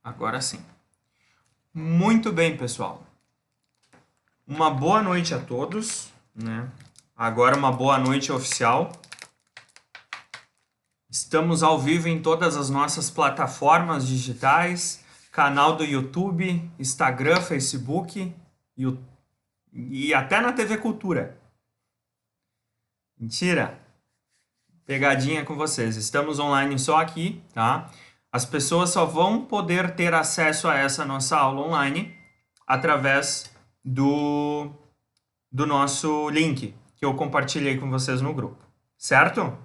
Agora sim. Muito bem, pessoal. Uma boa noite a todos, né? Agora uma boa noite oficial. Estamos ao vivo em todas as nossas plataformas digitais, canal do YouTube, Instagram, Facebook e até na TV Cultura. Mentira! Pegadinha com vocês. Estamos online só aqui, tá? As pessoas só vão poder ter acesso a essa nossa aula online através do nosso link que eu compartilhei com vocês no grupo, certo?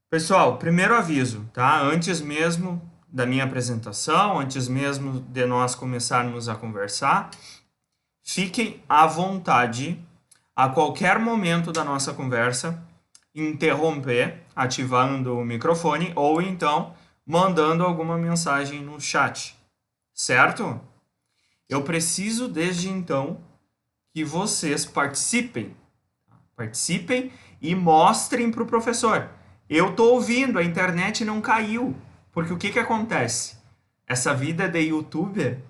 Pessoal, primeiro aviso, tá? Antes mesmo da minha apresentação, antes mesmo de nós começarmos a conversar, fiquem à vontade a qualquer momento da nossa conversa interromper ativando o microfone ou então mandando alguma mensagem no chat, certo? Eu preciso desde então que vocês participem e mostrem para o professor. Eu estou ouvindo, a internet não caiu. Porque o que acontece? Essa vida de youtuber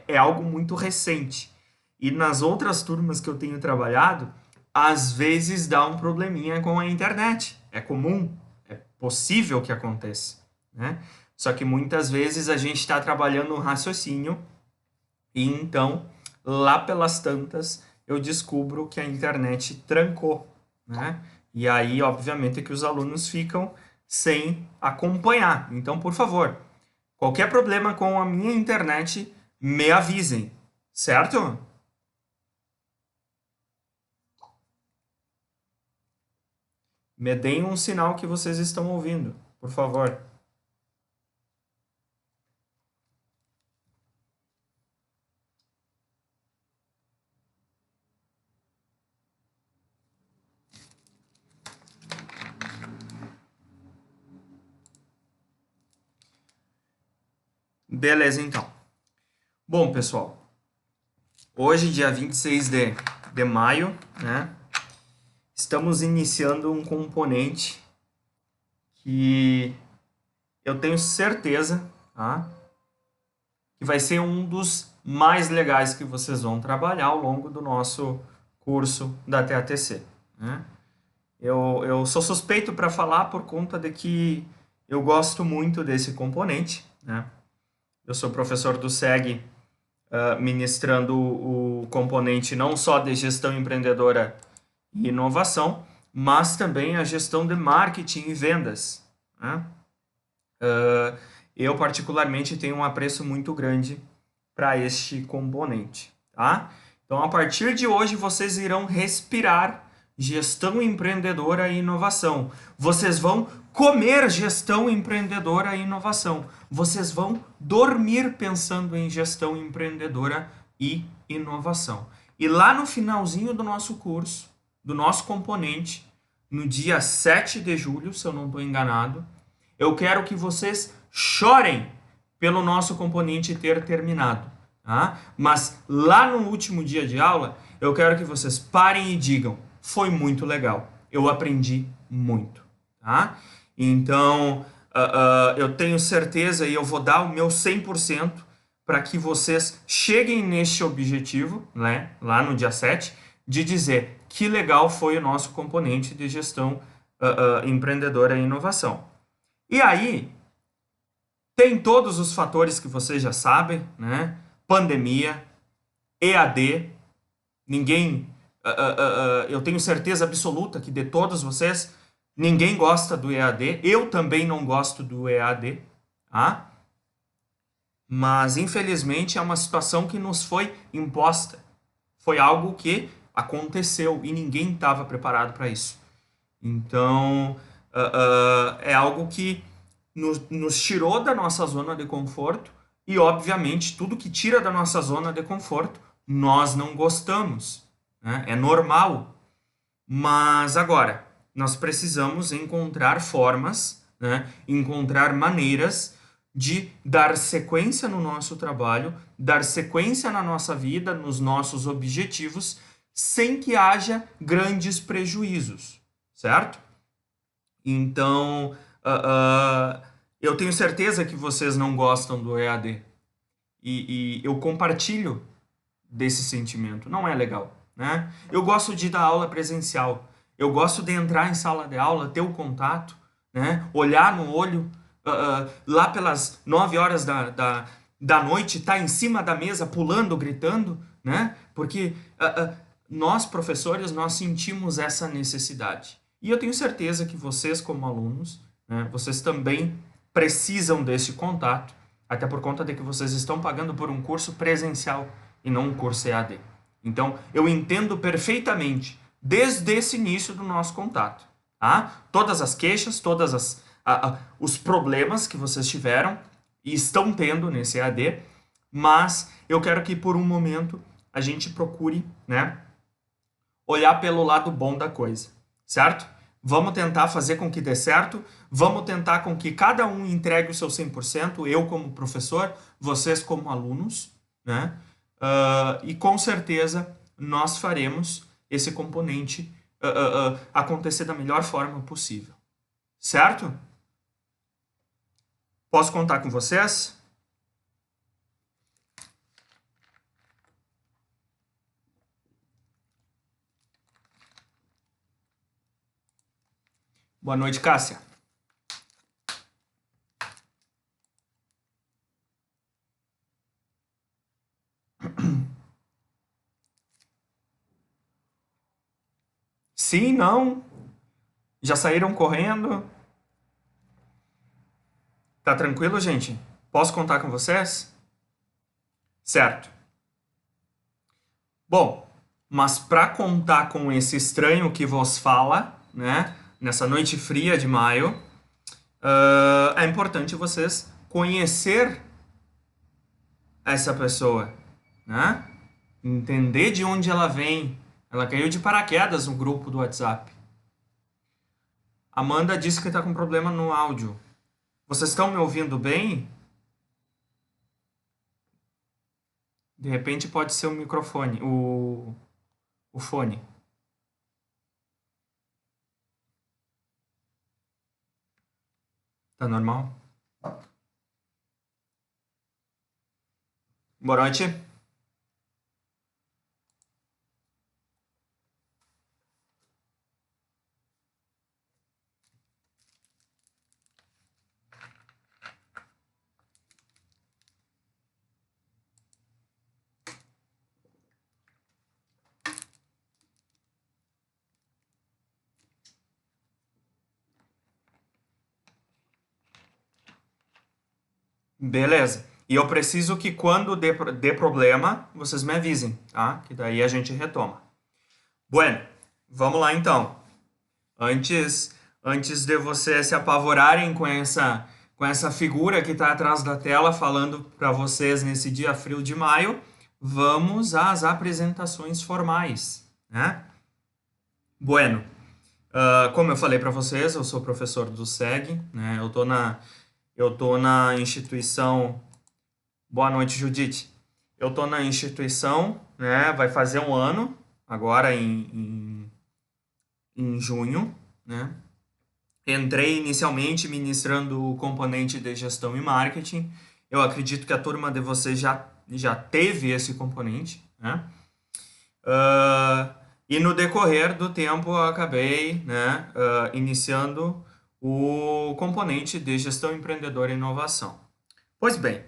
é algo muito recente. E nas outras turmas que eu tenho trabalhado, às vezes dá um probleminha com a internet. É comum, é possível que aconteça, né? Só que muitas vezes a gente está trabalhando um raciocínio e então, lá pelas tantas, eu descubro que a internet trancou, né? E aí, obviamente, que os alunos ficam sem acompanhar. Então, por favor, qualquer problema com a minha internet, me avisem, certo? Me deem um sinal que vocês estão ouvindo, por favor. Beleza, então. Bom, pessoal, hoje, dia 26 de maio, né? Estamos iniciando um componente que eu tenho certeza, tá? Que vai ser um dos mais legais que vocês vão trabalhar ao longo do nosso curso da TATC, né? Eu sou suspeito para falar por conta de que eu gosto muito desse componente, né? Eu sou professor do SEG, ministrando o componente não só de gestão empreendedora e inovação, mas também a gestão de marketing e vendas, né? Eu particularmente tenho um apreço muito grande para este componente, tá? Então, a partir de hoje, vocês irão respirar gestão empreendedora e inovação. Vocês vão comer gestão empreendedora e inovação. Vocês vão dormir pensando em gestão empreendedora e inovação. E lá no finalzinho do nosso curso, do nosso componente, no dia 7 de julho, se eu não estou enganado, eu quero que vocês chorem pelo nosso componente ter terminado. Tá? Mas lá no último dia de aula, eu quero que vocês parem e digam: foi muito legal, eu aprendi muito. Tá? Então, eu tenho certeza e eu vou dar o meu 100% para que vocês cheguem neste objetivo, né, lá no dia 7, de dizer que legal foi o nosso componente de gestão empreendedora e inovação. E aí, tem todos os fatores que vocês já sabem, né? Pandemia, EAD, ninguém, eu tenho certeza absoluta que de todos vocês, ninguém gosta do EAD, eu também não gosto do EAD, tá? Mas infelizmente é uma situação que nos foi imposta, foi algo que aconteceu e ninguém estava preparado para isso. Então, é algo que nos tirou da nossa zona de conforto e, obviamente, tudo que tira da nossa zona de conforto, nós não gostamos, né? É normal. Mas agora, nós precisamos encontrar formas, né? Encontrar maneiras de dar sequência no nosso trabalho, dar sequência na nossa vida, nos nossos objetivos, sem que haja grandes prejuízos, certo? Então, Eu tenho certeza que vocês não gostam do EAD. E eu compartilho desse sentimento. Não é legal, né? Eu gosto de dar aula presencial. Eu gosto de entrar em sala de aula, ter o contato, né? Olhar no olho, lá pelas 9 horas da noite, tá em cima da mesa, pulando, gritando, né? Porque nós, professores, nós sentimos essa necessidade. E eu tenho certeza que vocês, como alunos, né, vocês também precisam desse contato, até por conta de que vocês estão pagando por um curso presencial e não um curso EAD. Então, eu entendo perfeitamente, desde esse início do nosso contato, tá? Todas as queixas, os problemas que vocês tiveram e estão tendo nesse EAD, mas eu quero que por um momento a gente procure, né, olhar pelo lado bom da coisa, certo? Vamos tentar fazer com que dê certo, vamos tentar com que cada um entregue o seu 100%, eu como professor, vocês como alunos, né? E com certeza nós faremos esse componente acontecer da melhor forma possível, certo? Posso contar com vocês? Boa noite, Cássia. Sim, não? Já saíram correndo? Tá tranquilo, gente? Posso contar com vocês? Certo. Bom, mas para contar com esse estranho que vos fala, né, nessa noite fria de maio, é importante vocês conhecer essa pessoa, né? Entender de onde ela vem. Ela caiu de paraquedas no grupo do WhatsApp. Amanda disse que está com problema no áudio. Vocês estão me ouvindo bem? De repente pode ser o microfone, o fone. Tá normal? Boa noite. Beleza. E eu preciso que quando dê problema, vocês me avisem, tá? Que daí a gente retoma. Bueno, vamos lá então. Antes de vocês se apavorarem com essa figura que está atrás da tela falando para vocês nesse dia frio de maio, vamos às apresentações formais, né? Bueno, como eu falei para vocês, eu sou professor do SEG, né? Eu tô na instituição. Boa noite, Judite. Eu tô na instituição, né? Vai fazer um ano agora em junho, né? Entrei inicialmente ministrando o componente de gestão e marketing. Eu acredito que a turma de vocês já teve esse componente, né? E no decorrer do tempo eu acabei, né, iniciando o componente de gestão empreendedora e inovação. Pois bem,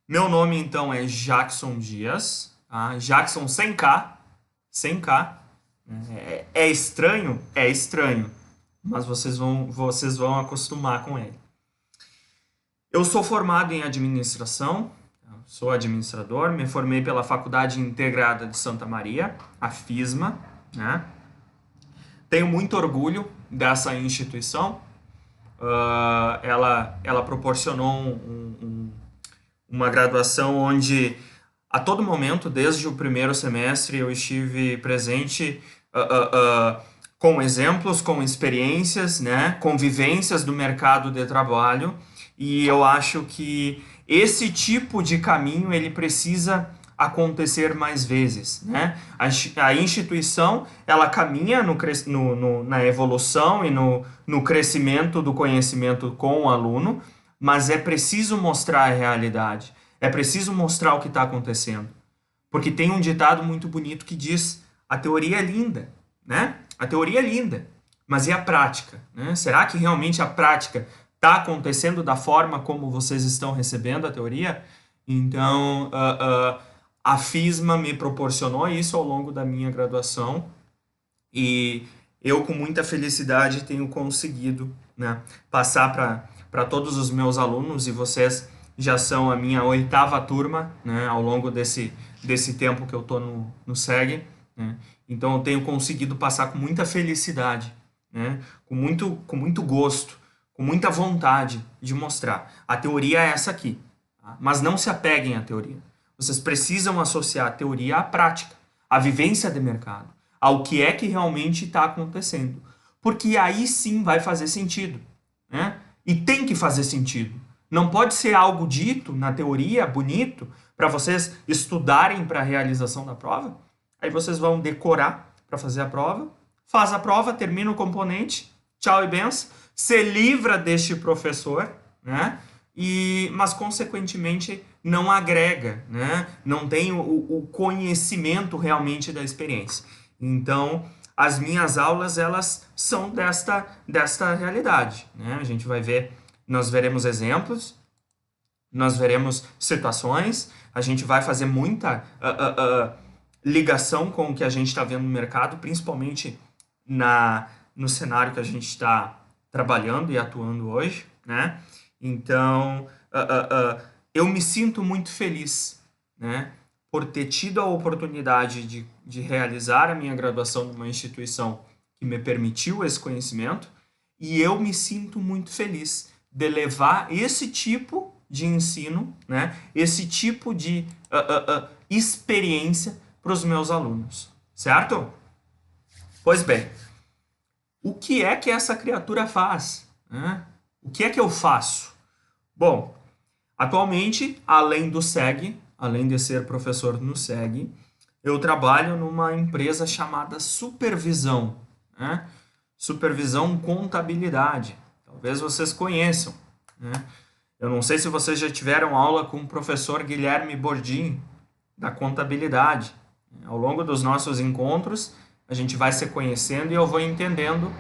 meu nome então é Jackson Dias, tá? Jackson sem K, sem K. É estranho? É estranho, mas vocês vão acostumar com ele. Eu sou formado em administração, sou administrador, me formei pela Faculdade Integrada de Santa Maria, a FISMA, né? Tenho muito orgulho dessa instituição. Ela proporcionou uma graduação onde a todo momento, desde o primeiro semestre, eu estive presente com exemplos, com experiências, né, convivências do mercado de trabalho, e eu acho que esse tipo de caminho ele precisa acontecer mais vezes, né? A instituição ela caminha na evolução e no crescimento do conhecimento com o aluno, mas é preciso mostrar a realidade. É preciso mostrar o que está acontecendo. Porque tem um ditado muito bonito que diz: a teoria é linda, né? A teoria é linda, mas e a prática, né? Será que realmente a prática está acontecendo da forma como vocês estão recebendo a teoria? Então, a FISMA me proporcionou isso ao longo da minha graduação e eu, com muita felicidade, tenho conseguido, né, passar para todos os meus alunos, e vocês já são a minha 8ª turma, né, ao longo desse tempo que eu estou no SEG. Né? Então, eu tenho conseguido passar com muita felicidade, né, com muito gosto, com muita vontade de mostrar. A teoria é essa aqui, tá? Mas não se apeguem à teoria. Vocês precisam associar a teoria à prática, à vivência de mercado, ao que é que realmente está acontecendo. Porque aí sim vai fazer sentido, né? E tem que fazer sentido. Não pode ser algo dito na teoria, bonito, para vocês estudarem para a realização da prova. Aí vocês vão decorar para fazer a prova, faz a prova, termina o componente, tchau e benção, se livra deste professor, né? Mas consequentemente não agrega, né? Não tem o conhecimento realmente da experiência. Então, as minhas aulas, elas são desta realidade, né? A gente vai ver, nós veremos exemplos, nós veremos situações, a gente vai fazer muita ligação com o que a gente está vendo no mercado, principalmente no cenário que a gente está trabalhando e atuando hoje, né? Então, eu me sinto muito feliz, né, por ter tido a oportunidade de realizar a minha graduação numa instituição que me permitiu esse conhecimento, e eu me sinto muito feliz de levar esse tipo de ensino, né, esse tipo de experiência para os meus alunos, certo? Pois bem, o que é que essa criatura faz? Né? O que é que eu faço? Bom, atualmente, além do SEG, além de ser professor no SEG, eu trabalho numa empresa chamada Supervisão, né? Supervisão Contabilidade. Talvez vocês conheçam, né? Eu não sei se vocês já tiveram aula com o professor Guilherme Bordim, da contabilidade. Ao longo dos nossos encontros, a gente vai se conhecendo e eu vou entendendo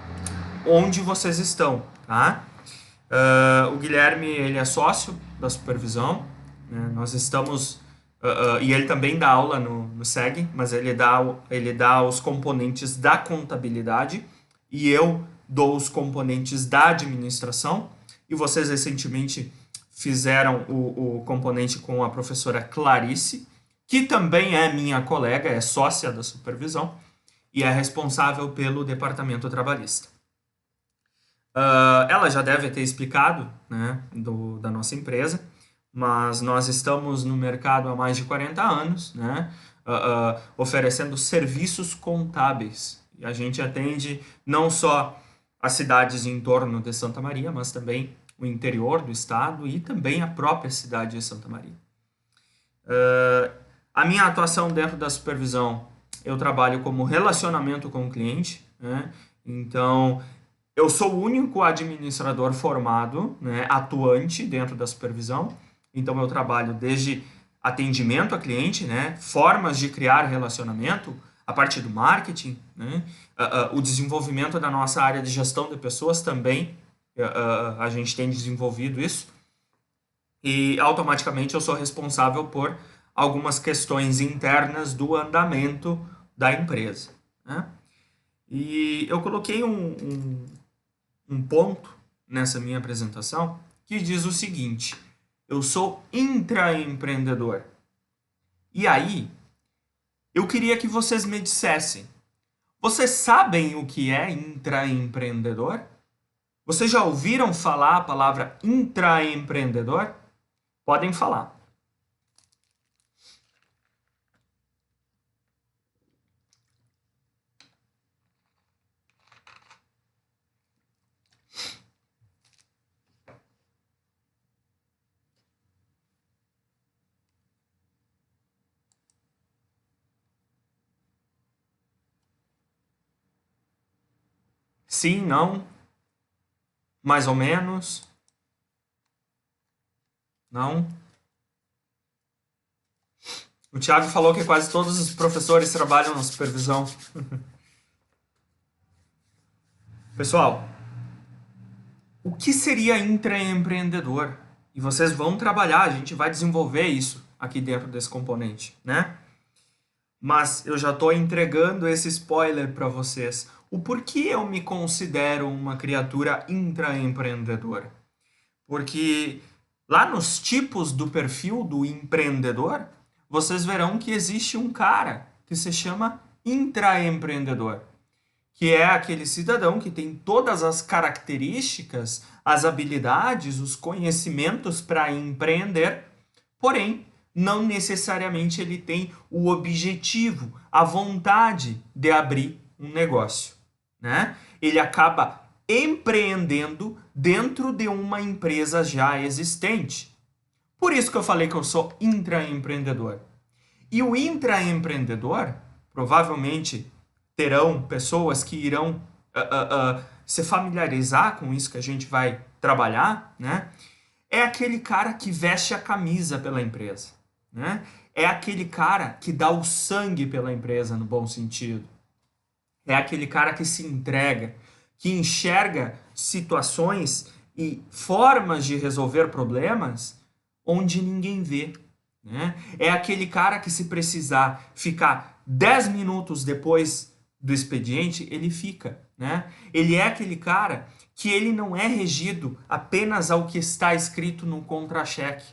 onde vocês estão, tá? O Guilherme, ele é sócio da supervisão, né? Nós estamos e ele também dá aula no SEG, mas ele dá os componentes da contabilidade e eu dou os componentes da administração. E vocês recentemente fizeram o componente com a professora Clarice, que também é minha colega, é sócia da supervisão e é responsável pelo departamento trabalhista. Ela já deve ter explicado, né, da nossa empresa, mas nós estamos no mercado há mais de 40 anos, né, oferecendo serviços contábeis. E a gente atende não só as cidades em torno de Santa Maria, mas também o interior do estado e também a própria cidade de Santa Maria. A minha atuação dentro da supervisão, eu trabalho como relacionamento com o cliente, né? Então, eu sou o único administrador formado, né, atuante dentro da supervisão. Então, eu trabalho desde atendimento a cliente, né, formas de criar relacionamento, a parte do marketing, né, o desenvolvimento da nossa área de gestão de pessoas também, a gente tem desenvolvido isso. E automaticamente eu sou responsável por algumas questões internas do andamento da empresa, né? E eu coloquei um ponto nessa minha apresentação que diz o seguinte: eu sou intraempreendedor. E aí, eu queria que vocês me dissessem: vocês sabem o que é intraempreendedor? Vocês já ouviram falar a palavra intraempreendedor? Podem falar. Sim, não? Mais ou menos? Não? O Thiago falou que quase todos os professores trabalham na supervisão. Pessoal, o que seria intraempreendedor? E vocês vão trabalhar, a gente vai desenvolver isso aqui dentro desse componente, né? Mas eu já estou entregando esse spoiler para vocês. O porquê eu me considero uma criatura intraempreendedora? Porque lá nos tipos do perfil do empreendedor, vocês verão que existe um cara que se chama intraempreendedor, que é aquele cidadão que tem todas as características, as habilidades, os conhecimentos para empreender, porém, não necessariamente ele tem o objetivo, a vontade de abrir um negócio, né? Ele acaba empreendendo dentro de uma empresa já existente. Por isso que eu falei que eu sou intraempreendedor. E o intraempreendedor, provavelmente terão pessoas que irão se familiarizar com isso que a gente vai trabalhar, né? É aquele cara que veste a camisa pela empresa, né? É aquele cara que dá o sangue pela empresa no bom sentido. É aquele cara que se entrega, que enxerga situações e formas de resolver problemas onde ninguém vê, né? É aquele cara que, se precisar ficar 10 minutos depois do expediente, ele fica, né? Ele é aquele cara que ele não é regido apenas ao que está escrito no contra-cheque.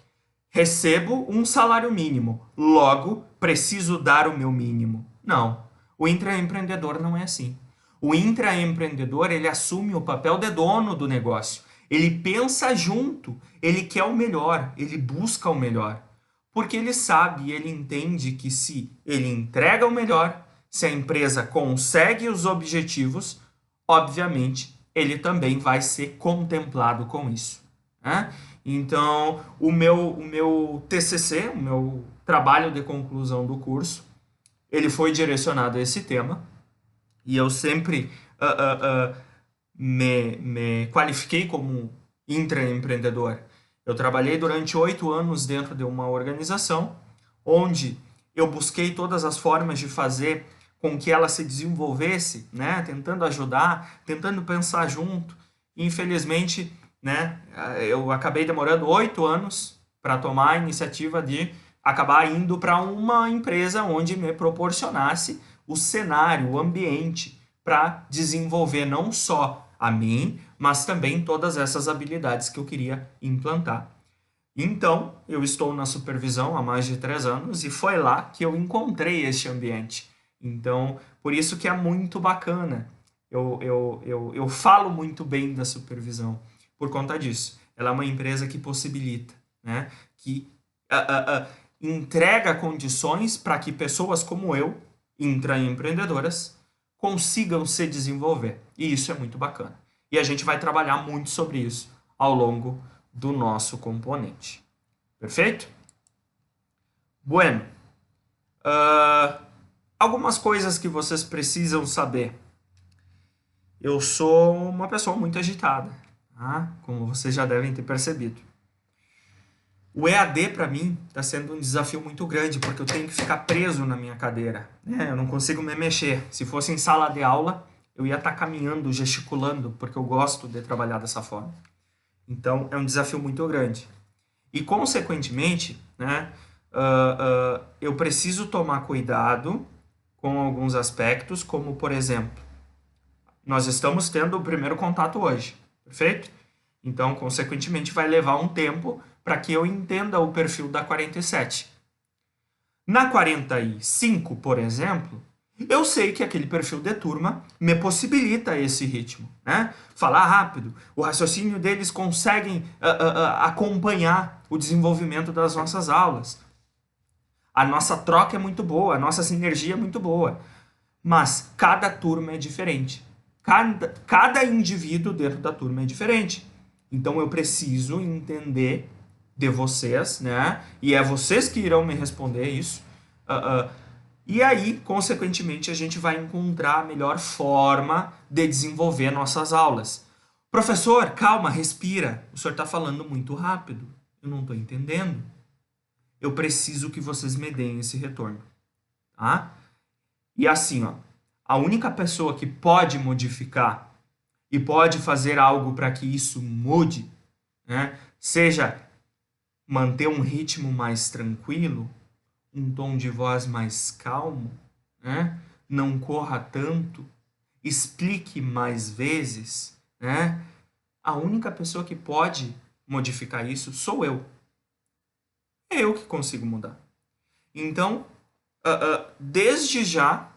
Recebo um salário mínimo, logo preciso dar o meu mínimo. Não, o intraempreendedor não é assim. O intraempreendedor, ele assume o papel de dono do negócio. Ele pensa junto, ele quer o melhor, ele busca o melhor. Porque ele sabe e ele entende que se ele entrega o melhor, se a empresa consegue os objetivos, obviamente ele também vai ser contemplado com isso, né? Então, o meu TCC, o meu trabalho de conclusão do curso, ele foi direcionado a esse tema e eu sempre me qualifiquei como intraempreendedor. Eu trabalhei durante 8 anos dentro de uma organização onde eu busquei todas as formas de fazer com que ela se desenvolvesse, né? Tentando ajudar, tentando pensar junto. Infelizmente, né, eu acabei demorando 8 anos para tomar a iniciativa de acabar indo para uma empresa onde me proporcionasse o cenário, o ambiente para desenvolver não só a mim, mas também todas essas habilidades que eu queria implantar. Então, eu estou na supervisão há mais de 3 anos e foi lá que eu encontrei este ambiente. Então, por isso que é muito bacana. Eu falo muito bem da supervisão por conta disso. Ela é uma empresa que possibilita, né? Que entrega condições para que pessoas como eu, intraempreendedoras, consigam se desenvolver. E isso é muito bacana. E a gente vai trabalhar muito sobre isso ao longo do nosso componente. Perfeito? Bueno. Algumas coisas que vocês precisam saber. Eu sou uma pessoa muito agitada, tá? Como vocês já devem ter percebido. O EAD, para mim, está sendo um desafio muito grande, porque eu tenho que ficar preso na minha cadeira, né? Eu não consigo me mexer. Se fosse em sala de aula, eu ia estar caminhando, gesticulando, porque eu gosto de trabalhar dessa forma. Então, é um desafio muito grande. E, consequentemente, né, eu preciso tomar cuidado com alguns aspectos, como, por exemplo, nós estamos tendo o primeiro contato hoje, perfeito? Então, consequentemente, vai levar um tempo para que eu entenda o perfil da 47. Na 45, por exemplo, eu sei que aquele perfil de turma me possibilita esse ritmo, né? Falar rápido, o raciocínio deles conseguem acompanhar o desenvolvimento das nossas aulas. A nossa troca é muito boa, a nossa sinergia é muito boa, mas cada turma é diferente. Cada indivíduo dentro da turma é diferente. Então eu preciso entender de vocês, né? E é vocês que irão me responder isso. E aí, consequentemente, a gente vai encontrar a melhor forma de desenvolver nossas aulas. Professor, calma, respira. O senhor está falando muito rápido. Eu não estou entendendo. Eu preciso que vocês me deem esse retorno, tá? E assim, ó, a única pessoa que pode modificar e pode fazer algo para que isso mude, né, seja manter um ritmo mais tranquilo, um tom de voz mais calmo, né, não corra tanto, explique mais vezes, né? A única pessoa que pode modificar isso sou eu. É eu que consigo mudar. Então, desde já,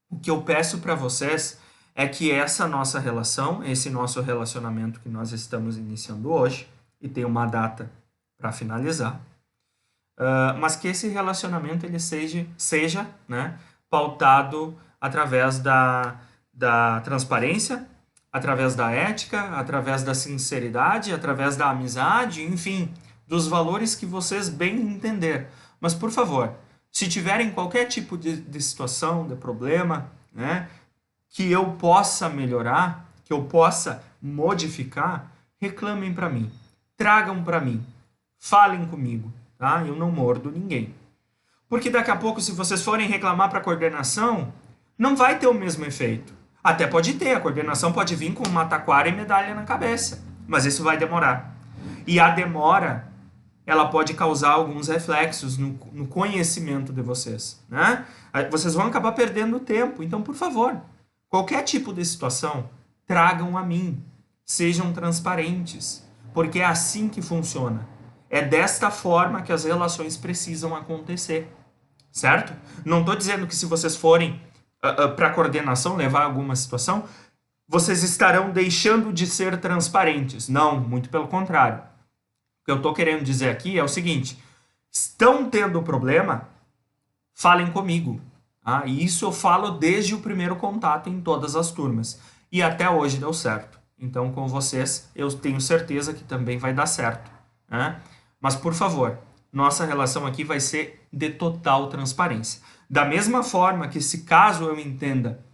o que eu peço para vocês é que essa nossa relação, esse nosso relacionamento que nós estamos iniciando hoje, e tem uma data para finalizar, mas que esse relacionamento ele seja, né, pautado através da transparência, através da ética, através da sinceridade, através da amizade, enfim, dos valores que vocês bem entender. Mas, por favor, se tiverem qualquer tipo de situação, de problema, né, que eu possa melhorar, que eu possa modificar, reclamem para mim, tragam para mim, falem comigo, tá? Eu não mordo ninguém. Porque daqui a pouco, se vocês forem reclamar para a coordenação, não vai ter o mesmo efeito. Até pode ter, a coordenação pode vir com uma taquara e medalha na cabeça, mas isso vai demorar. E a demora, ela pode causar alguns reflexos no conhecimento de vocês, né? Vocês vão acabar perdendo tempo, então, por favor, qualquer tipo de situação, tragam a mim, sejam transparentes, porque é assim que funciona. É desta forma que as relações precisam acontecer, certo? Não estou dizendo que se vocês forem para a coordenação levar alguma situação, vocês estarão deixando de ser transparentes. Não, muito pelo contrário. O que eu estou querendo dizer aqui é o seguinte: estão tendo problema, falem comigo. Ah, e isso eu falo desde o primeiro contato em todas as turmas. E até hoje deu certo. Então, com vocês, eu tenho certeza que também vai dar certo, né? Mas, por favor, nossa relação aqui vai ser de total transparência. Da mesma forma que, se caso eu entenda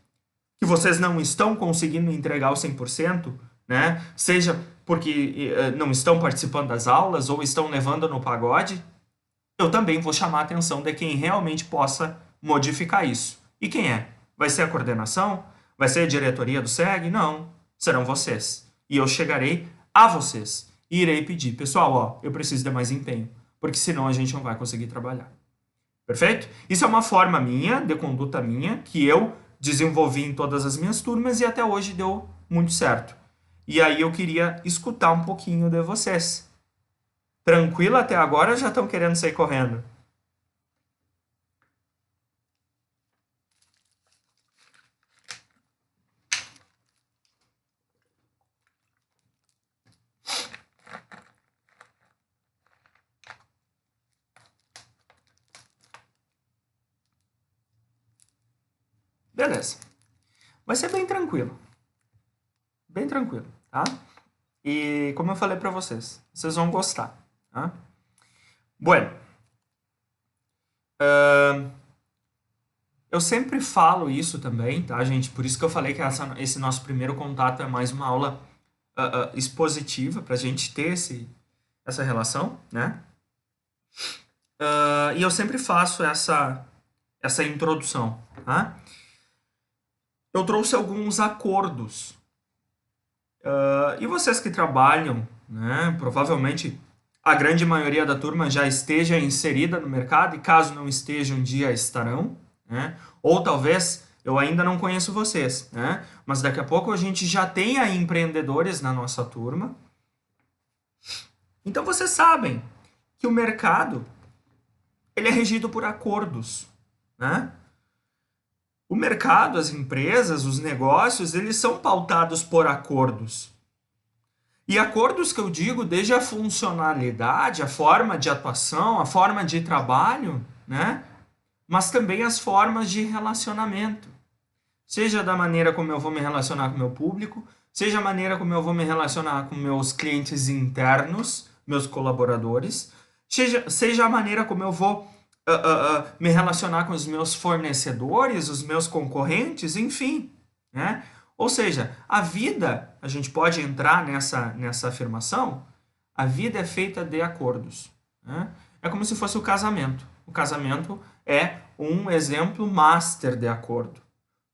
que vocês não estão conseguindo entregar o 100%, né? Seja porque não estão participando das aulas ou estão levando no pagode, eu também vou chamar a atenção de quem realmente possa modificar isso. E quem é? Vai ser a coordenação? Vai ser a diretoria do SEG? Não. Serão vocês. E eu chegarei a vocês e irei pedir, pessoal, ó, eu preciso de mais empenho, porque senão a gente não vai conseguir trabalhar. Perfeito? Isso é uma forma minha, de conduta minha, que eu desenvolvi em todas as minhas turmas e até hoje deu muito certo. E aí eu queria escutar um pouquinho de vocês. Tranquilo até agora ou já estão querendo sair correndo? Beleza. Vai ser bem tranquilo. Bem tranquilo, tá? E como eu falei para vocês, vocês vão gostar, tá? Bueno. Eu sempre falo isso também, tá, gente? Por isso que eu falei que esse nosso primeiro contato é mais uma aula expositiva, para a gente ter essa relação, né? E eu sempre faço essa introdução, tá? Eu trouxe alguns acordos. E vocês que trabalham, né? Provavelmente a grande maioria da turma já esteja inserida no mercado, e caso não esteja, um dia estarão, né? Ou talvez eu ainda não conheço vocês, né? Mas daqui a pouco a gente já tenha empreendedores na nossa turma. Então vocês sabem que o mercado ele é regido por acordos, né? O mercado, as empresas, os negócios, eles são pautados por acordos. E acordos que eu digo desde a funcionalidade, a forma de atuação, a forma de trabalho, né? Mas também as formas de relacionamento. Seja da maneira como eu vou me relacionar com o meu público, seja a maneira como eu vou me relacionar com meus clientes internos, meus colaboradores, seja a maneira como eu vou me relacionar com os meus fornecedores, os meus concorrentes, enfim, né? Ou seja, a vida, a gente pode entrar nessa afirmação, A vida é feita de acordos, né? É como se fosse o casamento. O casamento é um exemplo master de acordo.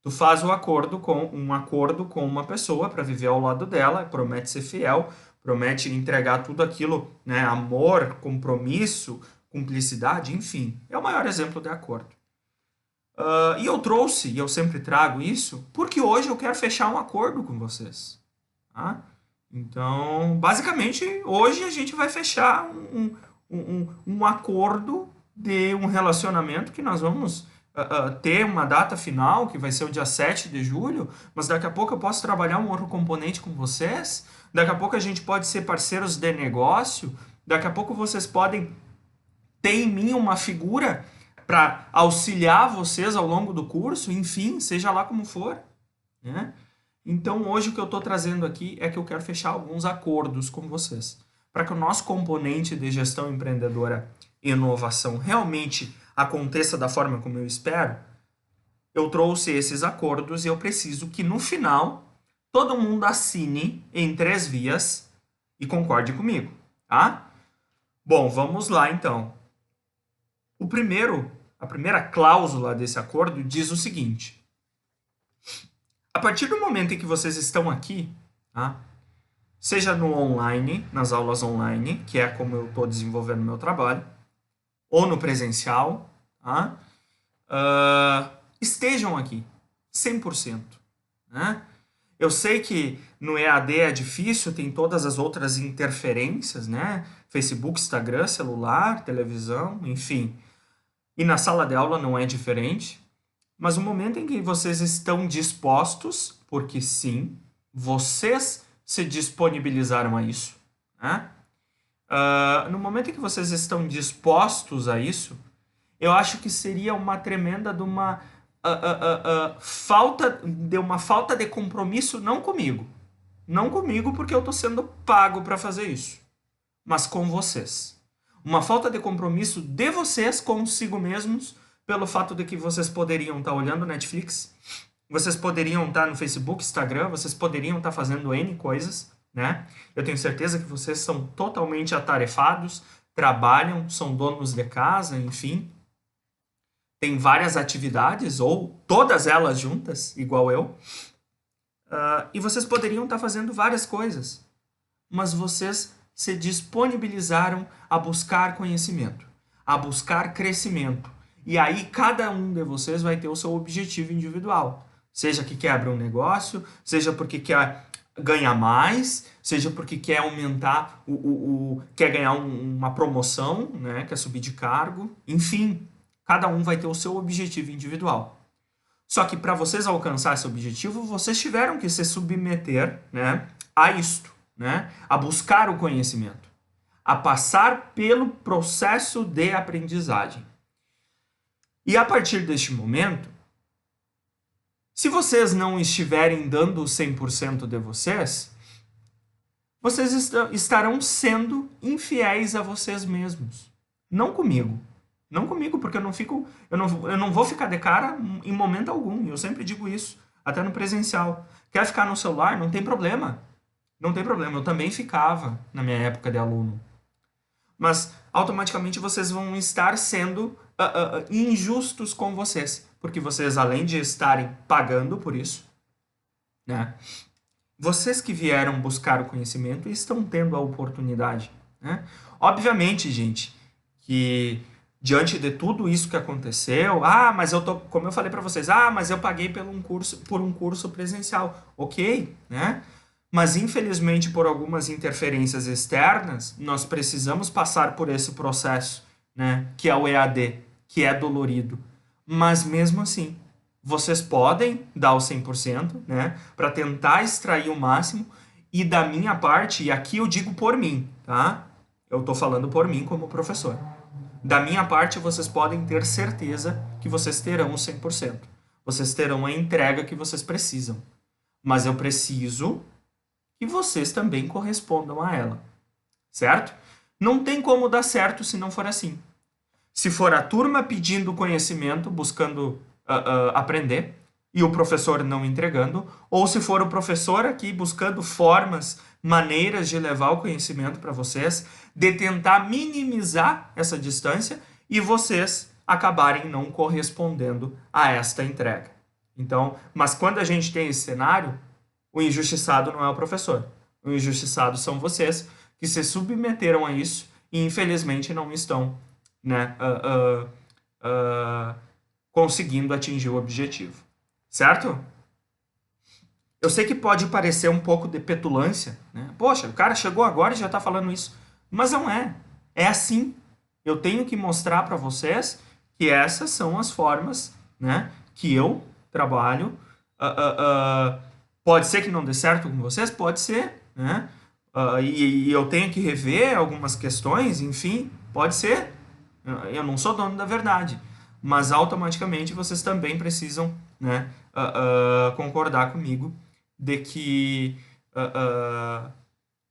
Tu faz um acordo com uma pessoa para viver ao lado dela, promete ser fiel, promete entregar tudo aquilo, né? Amor, compromisso, cumplicidade, enfim. É o maior exemplo de acordo. E eu trouxe, e eu sempre trago isso, porque hoje eu quero fechar um acordo com vocês. Tá? Então, basicamente, hoje a gente vai fechar um acordo de um relacionamento que nós vamos ter uma data final, que vai ser o dia 7 de julho, mas daqui a pouco eu posso trabalhar um outro componente com vocês, daqui a pouco a gente pode ser parceiros de negócio, daqui a pouco vocês podem ter em mim uma figura para auxiliar vocês ao longo do curso, enfim, seja lá como for, né? Então, hoje o que eu estou trazendo aqui é que eu quero fechar alguns acordos com vocês, para que o nosso componente de gestão empreendedora e inovação realmente aconteça da forma como eu espero. Eu trouxe esses acordos e eu preciso que no final todo mundo assine em 3 vias e concorde comigo, tá? Bom, vamos lá então. A primeira cláusula desse acordo diz o seguinte: a partir do momento em que vocês estão aqui, tá? Seja no online, nas aulas online, que é como eu estou desenvolvendo meu trabalho, ou no presencial, tá? Estejam aqui, 100%. Né? Eu sei que no EAD é difícil, tem todas as outras interferências, né? Facebook, Instagram, celular, televisão, enfim. E na sala de aula não é diferente. Mas o momento em que vocês estão dispostos, porque sim, vocês se disponibilizaram a isso, né? No momento em que vocês estão dispostos a isso, eu acho que seria uma tremenda de uma falta de compromisso, não comigo. Não comigo porque eu estou sendo pago para fazer isso, mas com vocês. Uma falta de compromisso de vocês consigo mesmos, pelo fato de que vocês poderiam estar olhando Netflix, vocês poderiam estar no Facebook, Instagram, vocês poderiam estar fazendo N coisas, né? Eu tenho certeza que vocês são totalmente atarefados, trabalham, são donos de casa, enfim. Tem várias atividades, ou todas elas juntas, igual eu. E vocês poderiam estar fazendo várias coisas, mas vocês se disponibilizaram a buscar conhecimento, a buscar crescimento. E aí cada um de vocês vai ter o seu objetivo individual. Seja que quer abrir um negócio, seja porque quer ganhar mais, seja porque quer aumentar, quer ganhar uma promoção, né? Quer subir de cargo. Enfim, cada um vai ter o seu objetivo individual. Só que para vocês alcançar esse objetivo, vocês tiveram que se submeter, né, a isto, né? A buscar o conhecimento, a passar pelo processo de aprendizagem. E a partir deste momento, se vocês não estiverem dando o 100% de vocês, vocês estarão sendo infiéis a vocês mesmos. Não comigo. Não comigo, porque eu não vou ficar de cara em momento algum. Eu sempre digo isso, até no presencial. Quer ficar no celular? Não tem problema. Não tem problema. Eu também ficava na minha época de aluno. Mas automaticamente vocês vão estar sendo injustos com vocês. Porque vocês, além de estarem pagando por isso, né, vocês que vieram buscar o conhecimento estão tendo a oportunidade. Né? Obviamente, gente, que diante de tudo isso que aconteceu, mas eu tô, como eu falei para vocês, mas eu paguei por um curso presencial. Ok, né? Mas infelizmente por algumas interferências externas, nós precisamos passar por esse processo, né? Que é o EAD, que é dolorido. Mas mesmo assim, vocês podem dar o 100%, né? Para tentar extrair o máximo. E da minha parte, e aqui eu digo por mim, tá? Eu tô falando por mim como professor. Da minha parte, vocês podem ter certeza que vocês terão o 100%. Vocês terão a entrega que vocês precisam. Mas eu preciso que vocês também correspondam a ela. Certo? Não tem como dar certo se não for assim. Se for a turma pedindo conhecimento, buscando aprender, e o professor não entregando, ou se for o professor aqui buscando formas maneiras de levar o conhecimento para vocês, de tentar minimizar essa distância e vocês acabarem não correspondendo a esta entrega. Então, mas quando a gente tem esse cenário, o injustiçado não é o professor. O injustiçado são vocês que se submeteram a isso e infelizmente não estão, né, conseguindo atingir o objetivo. Certo? Eu sei que pode parecer um pouco de petulância, né? Poxa, o cara chegou agora e já está falando isso. Mas não é. É assim. Eu tenho que mostrar para vocês que essas são as formas, né, que eu trabalho. Pode ser que não dê certo com vocês, pode ser, né? E eu tenho que rever algumas questões, enfim, pode ser. Eu não sou dono da verdade, mas automaticamente vocês também precisam, né, concordar comigo de que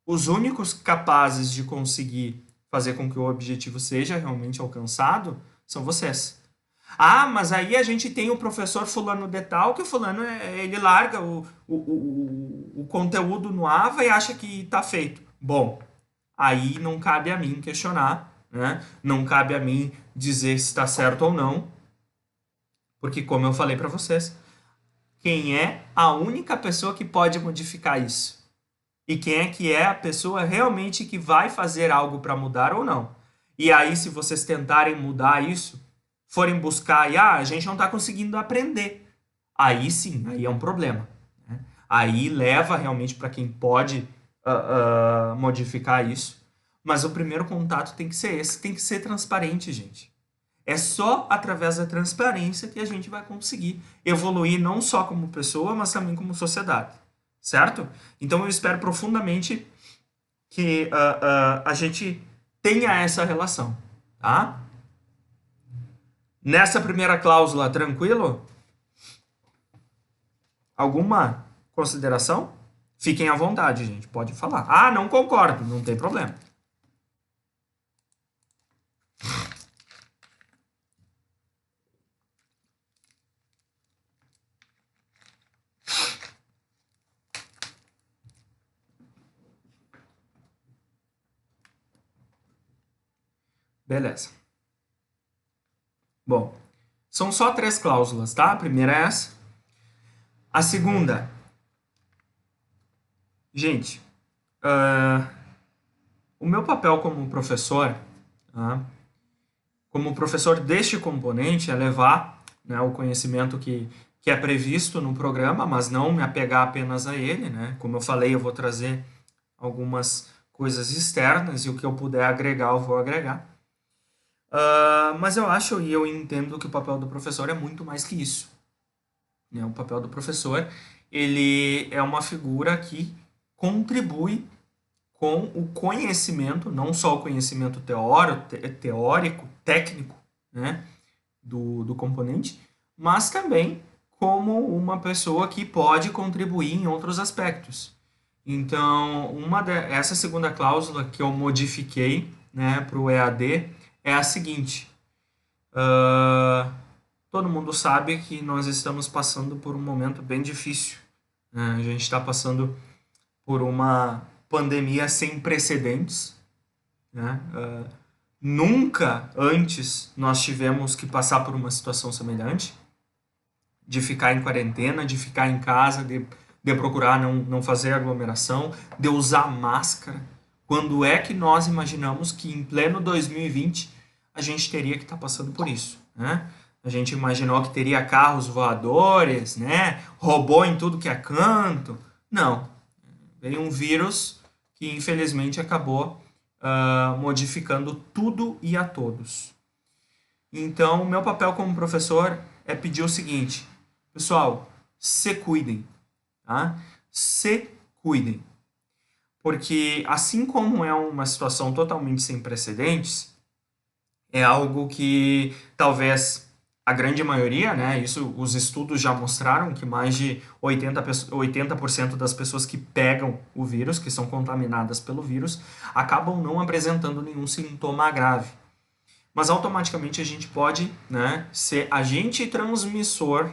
os únicos capazes de conseguir fazer com que o objetivo seja realmente alcançado são vocês. Ah, mas aí a gente tem o professor fulano de tal, que o fulano ele larga o conteúdo no AVA e acha que está feito. Bom, aí não cabe a mim questionar, né? Não cabe a mim dizer se está certo ou não, porque como eu falei para vocês, quem é a única pessoa que pode modificar isso? E quem é que é a pessoa realmente que vai fazer algo para mudar ou não? E aí, se vocês tentarem mudar isso, forem buscar e a gente não está conseguindo aprender, aí sim, aí é um problema, né? Aí leva realmente para quem pode modificar isso. Mas o primeiro contato tem que ser esse, tem que ser transparente, gente. É só através da transparência que a gente vai conseguir evoluir não só como pessoa, mas também como sociedade. Certo? Então eu espero profundamente que a gente tenha essa relação. Tá? Nessa primeira cláusula, tranquilo? Alguma consideração? Fiquem à vontade, gente. Pode falar. Ah, não concordo. Não tem problema. Beleza. Bom, são só 3 cláusulas, tá? A primeira é essa. A segunda, gente, o meu papel como professor, tá? Como professor deste componente, é levar, né, o conhecimento que é previsto no programa, mas não me apegar apenas a ele, né? Como eu falei, eu vou trazer algumas coisas externas e o que eu puder agregar, eu vou agregar. Mas eu acho e eu entendo que o papel do professor é muito mais que isso, né? O papel do professor, ele é uma figura que contribui com o conhecimento, não só o conhecimento teórico, técnico, né, do componente, mas também como uma pessoa que pode contribuir em outros aspectos. Então, essa segunda cláusula que eu modifiquei, né, para o EAD é a seguinte: todo mundo sabe que nós estamos passando por um momento bem difícil, né? A gente está passando por uma pandemia sem precedentes, né? Nunca antes nós tivemos que passar por uma situação semelhante, de ficar em quarentena, de ficar em casa, de procurar não fazer aglomeração, de usar máscara. Quando é que nós imaginamos que em pleno 2020 a gente teria que estar passando por isso, né? A gente imaginou que teria carros voadores, né? Robô em tudo que é canto. Não. Veio um vírus que infelizmente acabou modificando tudo e a todos. Então, o meu papel como professor é pedir o seguinte: pessoal, se cuidem, tá? Se cuidem. Porque assim como é uma situação totalmente sem precedentes, é algo que talvez a grande maioria, né, isso os estudos já mostraram que mais de 80% das pessoas que pegam o vírus, que são contaminadas pelo vírus, acabam não apresentando nenhum sintoma grave. Mas automaticamente a gente pode, né, ser agente transmissor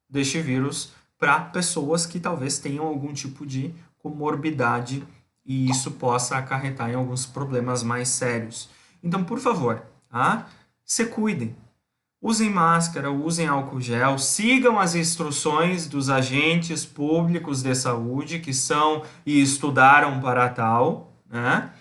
deste vírus para pessoas que talvez tenham algum tipo de comorbidade e isso possa acarretar em alguns problemas mais sérios. Então, por favor, tá? Se cuidem. Usem máscara, usem álcool gel, sigam as instruções dos agentes públicos de saúde que são e estudaram para tal, né?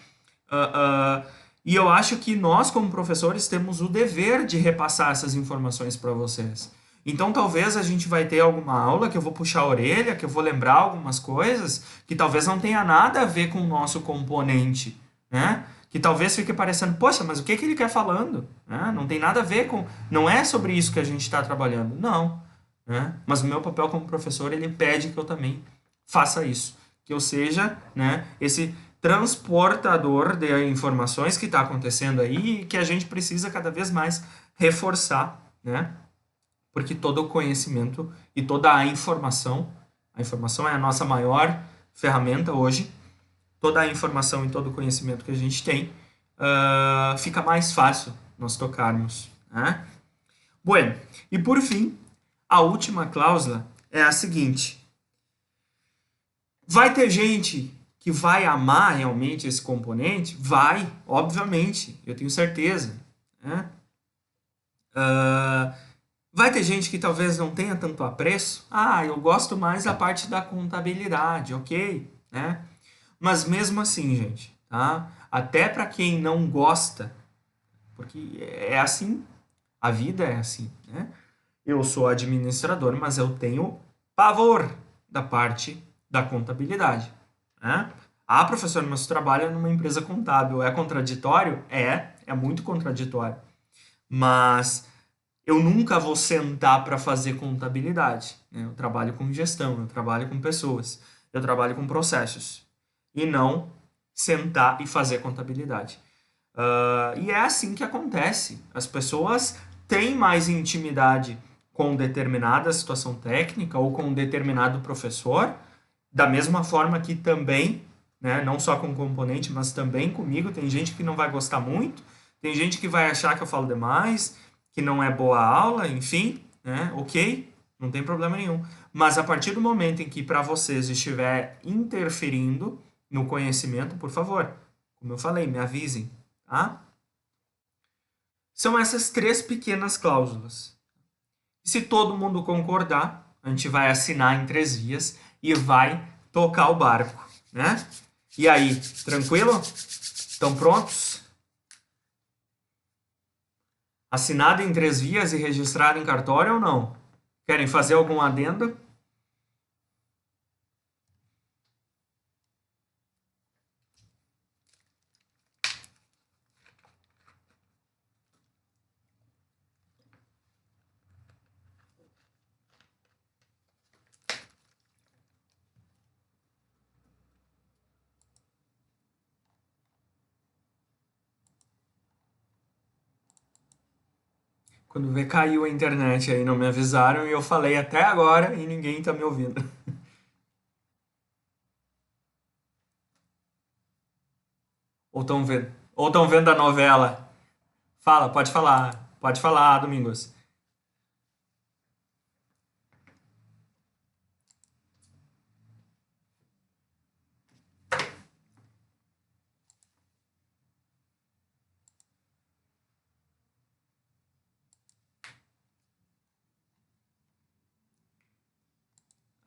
Uh, uh, e eu acho que nós, como professores, temos o dever de repassar essas informações para vocês. Então, talvez a gente vai ter alguma aula que eu vou puxar a orelha, que eu vou lembrar algumas coisas que talvez não tenha nada a ver com o nosso componente, né? Que talvez fique parecendo, poxa, mas o que que ele quer falando? Né? Não tem nada a ver com... Não é sobre isso que a gente está trabalhando. Não. Né? Mas o meu papel como professor, ele pede que eu também faça isso. Que eu seja, né, esse transportador de informações que está acontecendo aí e que a gente precisa cada vez mais reforçar, né? Porque todo o conhecimento e toda a informação é a nossa maior ferramenta hoje, toda a informação e todo o conhecimento que a gente tem, fica mais fácil nós tocarmos, né? Bueno, e por fim, a última cláusula é a seguinte: vai ter gente que vai amar realmente esse componente? Vai, obviamente, eu tenho certeza, né? Vai ter gente que talvez não tenha tanto apreço. Ah, eu gosto mais da parte da contabilidade, ok, né? Mas mesmo assim, gente, tá? Até para quem não gosta, porque é assim, a vida é assim, né? Eu sou administrador, mas eu tenho pavor da parte da contabilidade, né? Ah, professor, mas você trabalha numa empresa contábil, é contraditório? É muito contraditório. Mas eu nunca vou sentar para fazer contabilidade, né? Eu trabalho com gestão, eu trabalho com pessoas, eu trabalho com processos. E não sentar e fazer contabilidade. E é assim que acontece. As pessoas têm mais intimidade com determinada situação técnica ou com um determinado professor, da mesma forma que também, né, não só com o componente, mas também comigo, tem gente que não vai gostar muito, tem gente que vai achar que eu falo demais, que não é boa a aula, enfim, né, ok, não tem problema nenhum. Mas a partir do momento em que para vocês estiver interferindo no conhecimento, por favor, como eu falei, me avisem, tá? São essas 3 pequenas cláusulas. Se todo mundo concordar, a gente vai assinar em 3 vias e vai tocar o barco, né? E aí, tranquilo? Estão prontos? Assinado em 3 vias e registrado em cartório ou não? Querem fazer algum adendo? Quando vê, caiu a internet aí, não me avisaram e eu falei até agora e ninguém tá me ouvindo. Ou estão vendo a novela. Fala, pode falar, Domingos.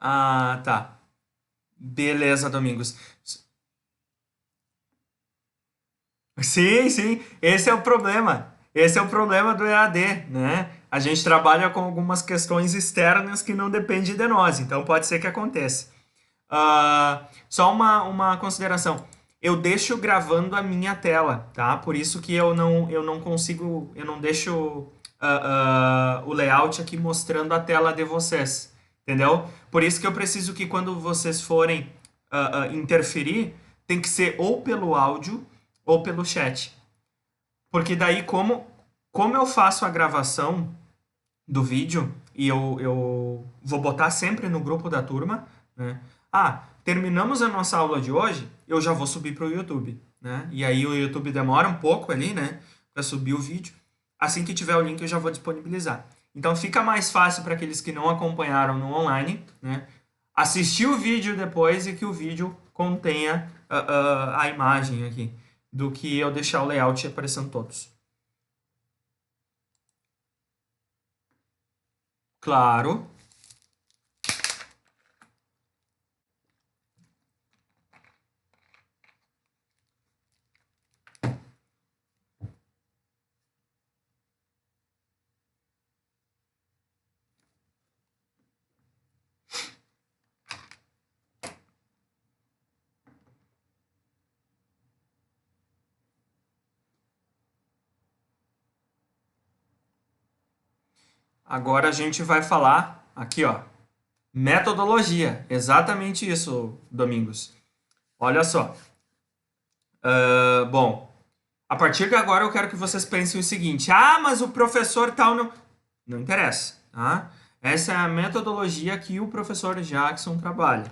Ah, tá. Beleza, Domingos. Sim, sim, esse é o problema. Esse é o problema do EAD, né? A gente trabalha com algumas questões externas que não dependem de nós, então pode ser que aconteça. Só uma consideração. Eu deixo gravando a minha tela, tá? Por isso que eu não consigo, eu não deixo o layout aqui mostrando a tela de vocês, entendeu? Por isso que eu preciso que quando vocês forem interferir, tem que ser ou pelo áudio ou pelo chat. Porque daí, como eu faço a gravação do vídeo e eu vou botar sempre no grupo da turma, né? Ah, terminamos a nossa aula de hoje, eu já vou subir para o YouTube, né? E aí o YouTube demora um pouco ali, né, para subir o vídeo. Assim que tiver o link eu já vou disponibilizar. Então fica mais fácil para aqueles que não acompanharam no online, né, assistir o vídeo depois e que o vídeo contenha a imagem aqui do que eu deixar o layout aparecendo todos. Claro. Agora a gente vai falar aqui, ó, metodologia. Exatamente isso, Domingos. Olha só. Bom, a partir de agora eu quero que vocês pensem o seguinte: ah, mas o professor tal não. Não interessa, tá? Essa é a metodologia que o professor Jackson trabalha.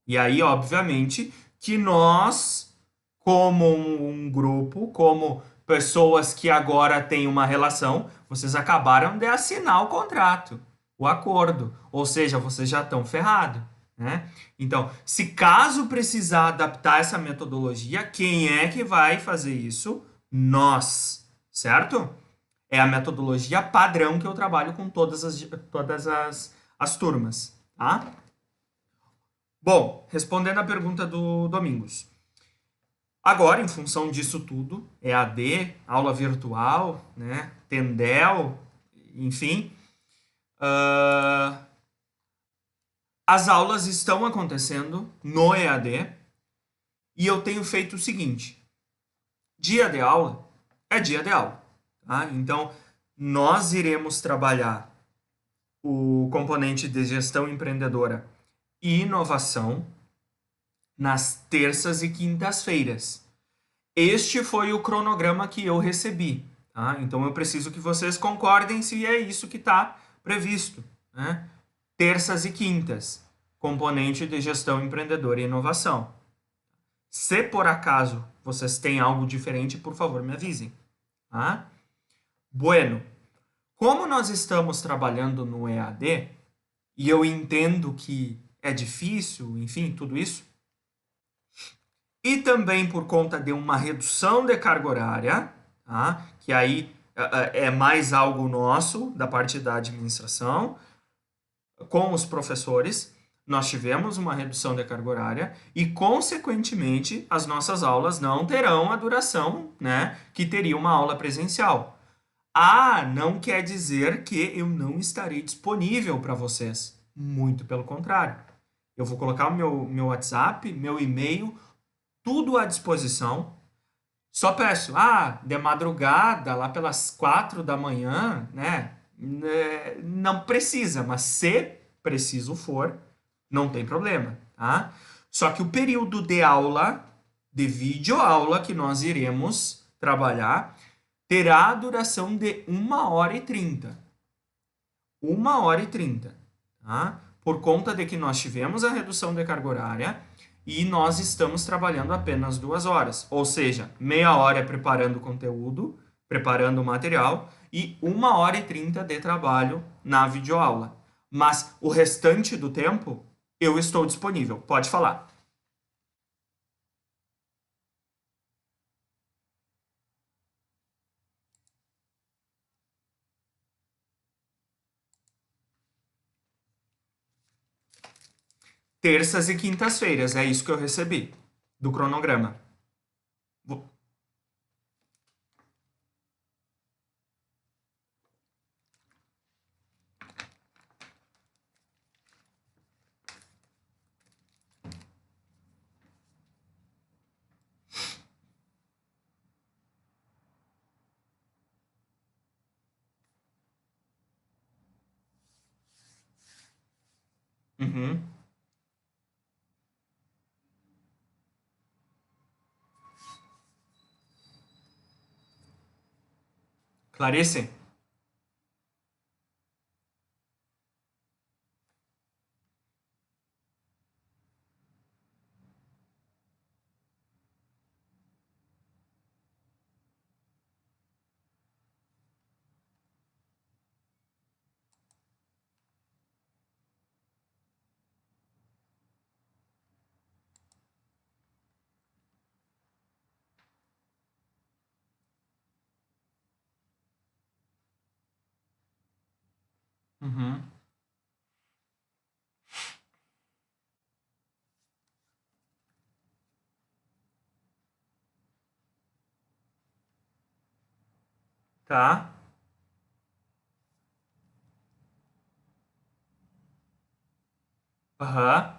E aí, obviamente, que nós, como um grupo, como pessoas que agora têm uma relação, vocês acabaram de assinar o contrato, o acordo. Ou seja, vocês já estão ferrados, né? Então, se caso precisar adaptar essa metodologia, quem é que vai fazer isso? Nós, certo? É a metodologia padrão que eu trabalho com todas as turmas, tá? Bom, respondendo à pergunta do Domingos. Agora, em função disso tudo, EAD, aula virtual, né, Tendel, enfim, as aulas estão acontecendo no EAD e eu tenho feito o seguinte: dia de aula é dia de aula, tá? Então, nós iremos trabalhar o componente de gestão empreendedora e inovação nas terças e quintas-feiras. Este foi o cronograma que eu recebi, tá? Então eu preciso que vocês concordem se é isso que está previsto, né? Terças e quintas, componente de gestão empreendedora e inovação. Se por acaso vocês têm algo diferente, por favor, me avisem, tá? Bueno, como nós estamos trabalhando no EAD, e eu entendo que é difícil, enfim, tudo isso, e também por conta de uma redução de carga horária, tá? Que aí é mais algo nosso, da parte da administração, com os professores, nós tivemos uma redução de carga horária e, consequentemente, as nossas aulas não terão a duração, né, que teria uma aula presencial. Ah, não quer dizer que eu não estarei disponível para vocês. Muito pelo contrário. Eu vou colocar o meu WhatsApp, meu e-mail, tudo à disposição. Só peço, de madrugada, lá pelas 4 da manhã, né? Não precisa, mas se preciso for, não tem problema, tá? Só que o período de aula, de videoaula que nós iremos trabalhar, terá a duração de 1h30. 1h30, tá? Por conta de que nós tivemos a redução de carga horária e nós estamos trabalhando apenas 2 horas. Ou seja, meia hora é preparando o conteúdo, preparando o material e 1h30 de trabalho na videoaula. Mas o restante do tempo eu estou disponível. Pode falar. Terças e quintas-feiras, é isso que eu recebi do cronograma. Uhum. Clarice? Uhum. Tá. Aham.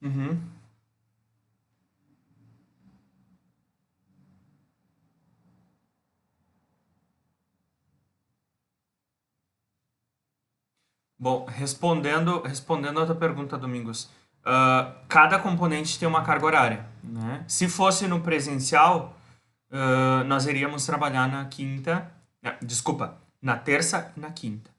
Uhum. Bom, respondendo a tua pergunta, Domingos, cada componente tem uma carga horária, né? Se fosse no presencial, nós iríamos trabalhar na quinta, desculpa, na terça e na quinta,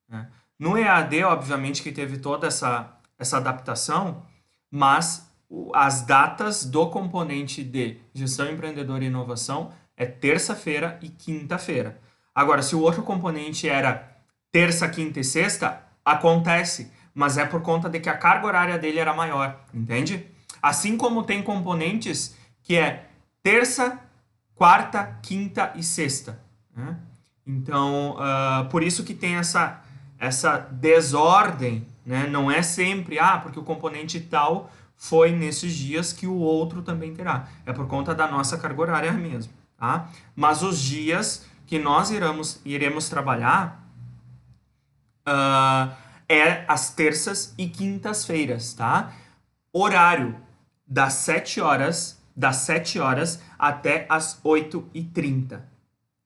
né? No EAD, obviamente que teve toda essa adaptação, mas as datas do componente de gestão empreendedora e inovação é terça-feira e quinta-feira. Agora, se o outro componente era terça, quinta e sexta, acontece, mas é por conta de que a carga horária dele era maior, entende? Assim como tem componentes que é terça, quarta, quinta e sexta, né? Então, por isso que tem essa desordem, né? Não é sempre, porque o componente tal foi nesses dias que o outro também terá. É por conta da nossa carga horária mesmo, tá? Mas os dias que nós iremos trabalhar é as terças e quintas-feiras, tá? Horário das 7 horas até as 8h30,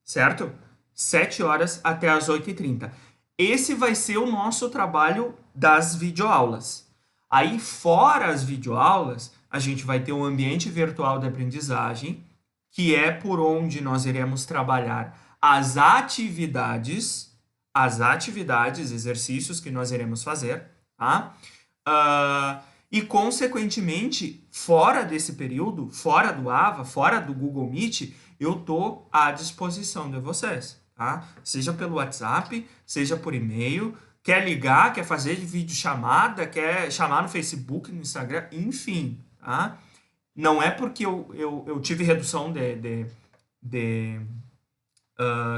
certo? 7 horas até as 8h30. Esse vai ser o nosso trabalho das videoaulas. Aí, fora as videoaulas, a gente vai ter um ambiente virtual de aprendizagem, que é por onde nós iremos trabalhar exercícios que nós iremos fazer, tá? E, consequentemente, fora desse período, fora do AVA, fora do Google Meet, eu estou à disposição de vocês, tá? Seja pelo WhatsApp, seja por e-mail, quer ligar, quer fazer videochamada, quer chamar no Facebook, no Instagram, enfim, tá? Não é porque eu tive redução de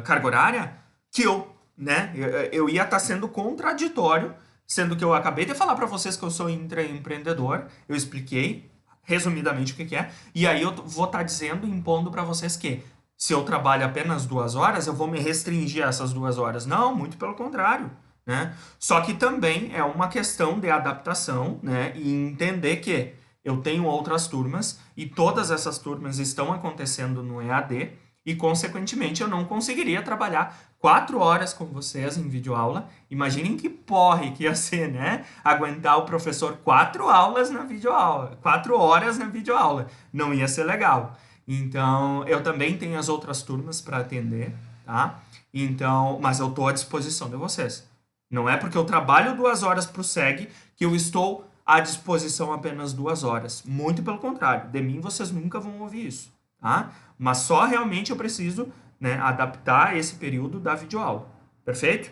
carga horária que eu ia estar sendo contraditório, sendo que eu acabei de falar para vocês que eu sou intraempreendedor, eu expliquei resumidamente o que é, e aí eu vou estar dizendo, impondo para vocês que se eu trabalho apenas 2 horas, eu vou me restringir a essas 2 horas. Não, muito pelo contrário, né? Só que também é uma questão de adaptação, né? E entender que eu tenho outras turmas e todas essas turmas estão acontecendo no EAD, e, consequentemente, eu não conseguiria trabalhar 4 horas com vocês em videoaula. Imaginem que porre que ia ser, né? Aguentar o professor 4 aulas na videoaula, 4 horas na videoaula. Não ia ser legal. Então, eu também tenho as outras turmas para atender, tá? Então, mas eu estou à disposição de vocês. Não é porque eu trabalho 2 horas para o SEG que eu estou à disposição apenas 2 horas. Muito pelo contrário. De mim, vocês nunca vão ouvir isso, tá? Mas só realmente eu preciso, né, adaptar esse período da videoaula. Perfeito?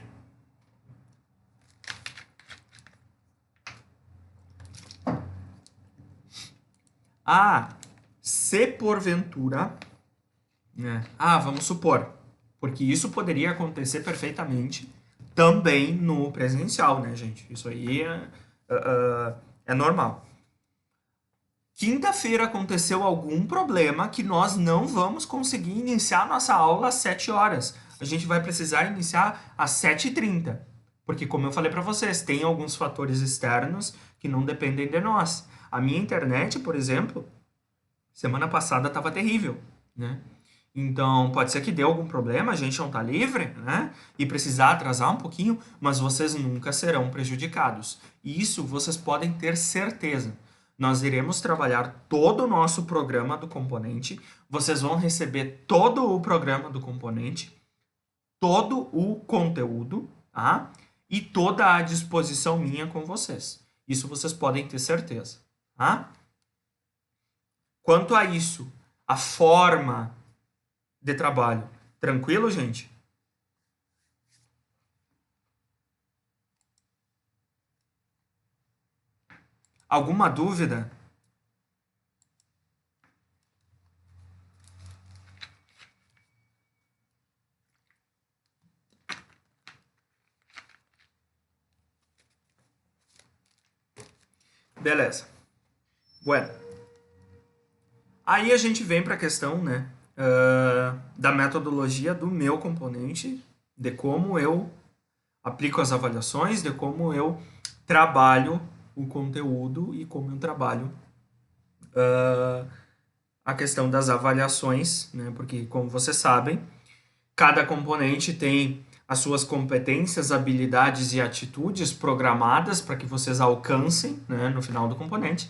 Ah, se porventura, né? Vamos supor, porque isso poderia acontecer perfeitamente também no presencial, né, gente? Isso aí é normal. Quinta-feira aconteceu algum problema que nós não vamos conseguir iniciar nossa aula às 7 horas. A gente vai precisar iniciar às 7h30. Porque, como eu falei para vocês, tem alguns fatores externos que não dependem de nós. A minha internet, por exemplo, semana passada estava terrível, né? Então, pode ser que dê algum problema, a gente não está livre, né? E precisar atrasar um pouquinho, mas vocês nunca serão prejudicados. E isso vocês podem ter certeza. Nós iremos trabalhar todo o nosso programa do componente, vocês vão receber todo o programa do componente, todo o conteúdo, tá? E toda a disposição minha com vocês. Isso vocês podem ter certeza, tá? Quanto a isso, a forma de trabalho. Tranquilo, gente? Alguma dúvida? Beleza. Bueno. Aí a gente vem para a questão, né, da metodologia do meu componente, de como eu aplico as avaliações, de como eu trabalho o conteúdo e como eu trabalho a questão das avaliações, né, porque, como vocês sabem, cada componente tem as suas competências, habilidades e atitudes programadas para que vocês alcancem, né, no final do componente.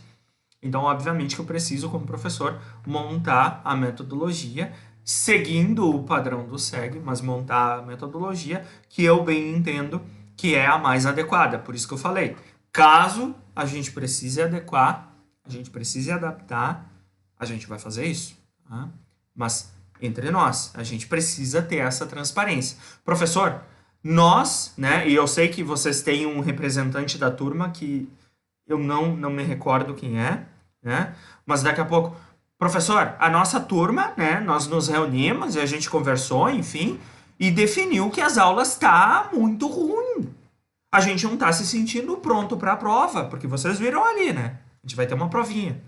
Então, obviamente que eu preciso, como professor, montar a metodologia seguindo o padrão do SEG, mas montar a metodologia que eu bem entendo que é a mais adequada. Por isso que eu falei, caso a gente precise adequar, a gente precise adaptar, a gente vai fazer isso. Tá? Mas, entre nós, a gente precisa ter essa transparência. Professor, nós, né, e eu sei que vocês têm um representante da turma que eu não me recordo quem é, né? Mas daqui a pouco, professor, a nossa turma, né? Nós nos reunimos e a gente conversou, enfim, e definiu que as aulas tá muito ruim. A gente não tá se sentindo pronto para a prova, porque vocês viram ali, né? A gente vai ter uma provinha.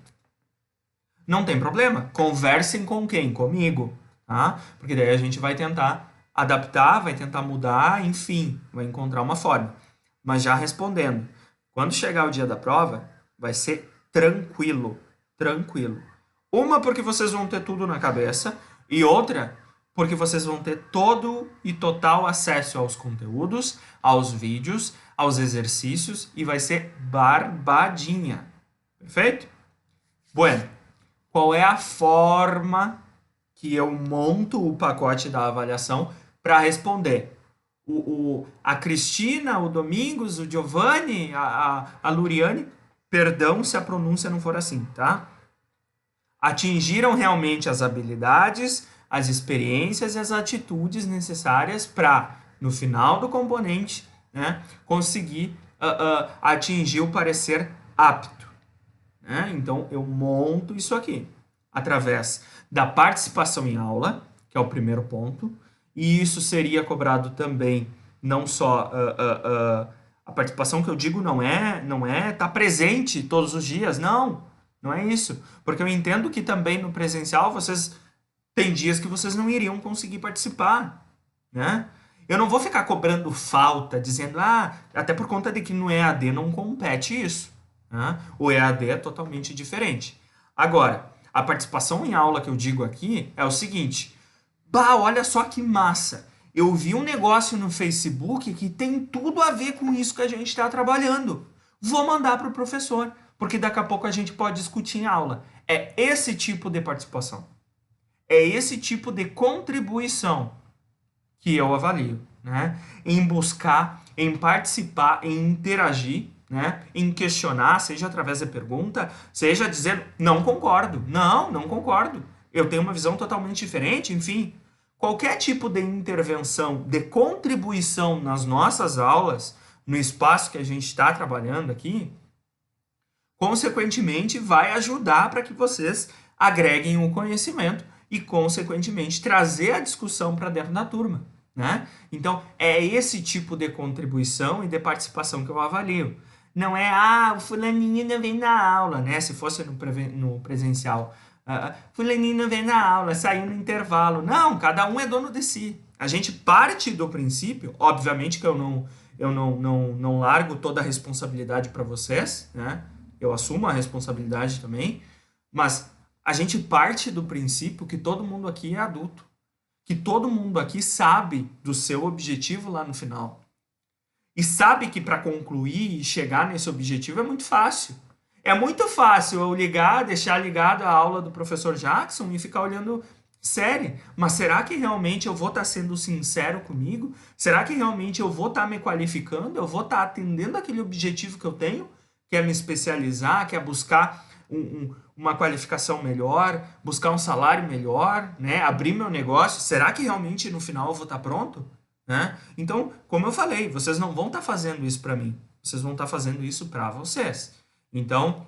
Não tem problema, conversem com quem? Comigo, tá? Porque daí a gente vai tentar adaptar, vai tentar mudar, enfim, vai encontrar uma forma. Mas já respondendo, quando chegar o dia da prova, vai ser tranquilo, tranquilo. Uma porque vocês vão ter tudo na cabeça e outra porque vocês vão ter todo e total acesso aos conteúdos, aos vídeos, aos exercícios e vai ser barbadinha. Perfeito? Bueno, qual é a forma que eu monto o pacote da avaliação para responder? A Cristina, o Domingos, o Giovanni, a Luriane, perdão se a pronúncia não for assim, tá? Atingiram realmente as habilidades, as experiências e as atitudes necessárias para, no final do componente, né, conseguir atingir o parecer apto. Né? Então, eu monto isso aqui através da participação em aula, que é o primeiro ponto, e isso seria cobrado também não só a participação que eu digo não é estar presente todos os dias, não é isso, porque eu entendo que também no presencial vocês tem dias que vocês não iriam conseguir participar, né? Eu não vou ficar cobrando falta, dizendo, até por conta de que no EAD não compete isso. Né? O EAD é totalmente diferente. Agora, a participação em aula que eu digo aqui é o seguinte: olha só que massa! Eu vi um negócio no Facebook que tem tudo a ver com isso que a gente está trabalhando. Vou mandar para o professor, porque daqui a pouco a gente pode discutir em aula. É esse tipo de participação. É esse tipo de contribuição que eu avalio, né? Em buscar, em participar, em interagir, né? Em questionar, seja através da pergunta, seja dizendo, não concordo, não concordo, eu tenho uma visão totalmente diferente, enfim. Qualquer tipo de intervenção, de contribuição nas nossas aulas, no espaço que a gente está trabalhando aqui, consequentemente vai ajudar para que vocês agreguem o conhecimento e, consequentemente, trazer a discussão para dentro da turma. Né? Então, é esse tipo de contribuição e de participação que eu avalio. Não é, o fulaninho não vem na aula, né? Se fosse no presencial. Fulaninho não vem na aula, saiu no intervalo. Não, cada um é dono de si. A gente parte do princípio, obviamente que eu não largo toda a responsabilidade para vocês, né? Eu assumo a responsabilidade também, mas a gente parte do princípio que todo mundo aqui é adulto, que todo mundo aqui sabe do seu objetivo lá no final. E sabe que para concluir e chegar nesse objetivo é muito fácil. É muito fácil eu deixar ligado a aula do professor Jackson e ficar olhando série. Mas será que realmente eu vou estar sendo sincero comigo? Será que realmente eu vou estar me qualificando? Eu vou estar atendendo aquele objetivo que eu tenho? Que é me especializar, que é buscar uma qualificação melhor, buscar um salário melhor, né? Abrir meu negócio. Será que realmente no final eu vou estar pronto? Né? Então, como eu falei, vocês não vão estar fazendo isso para mim. Vocês vão estar fazendo isso para vocês. Então,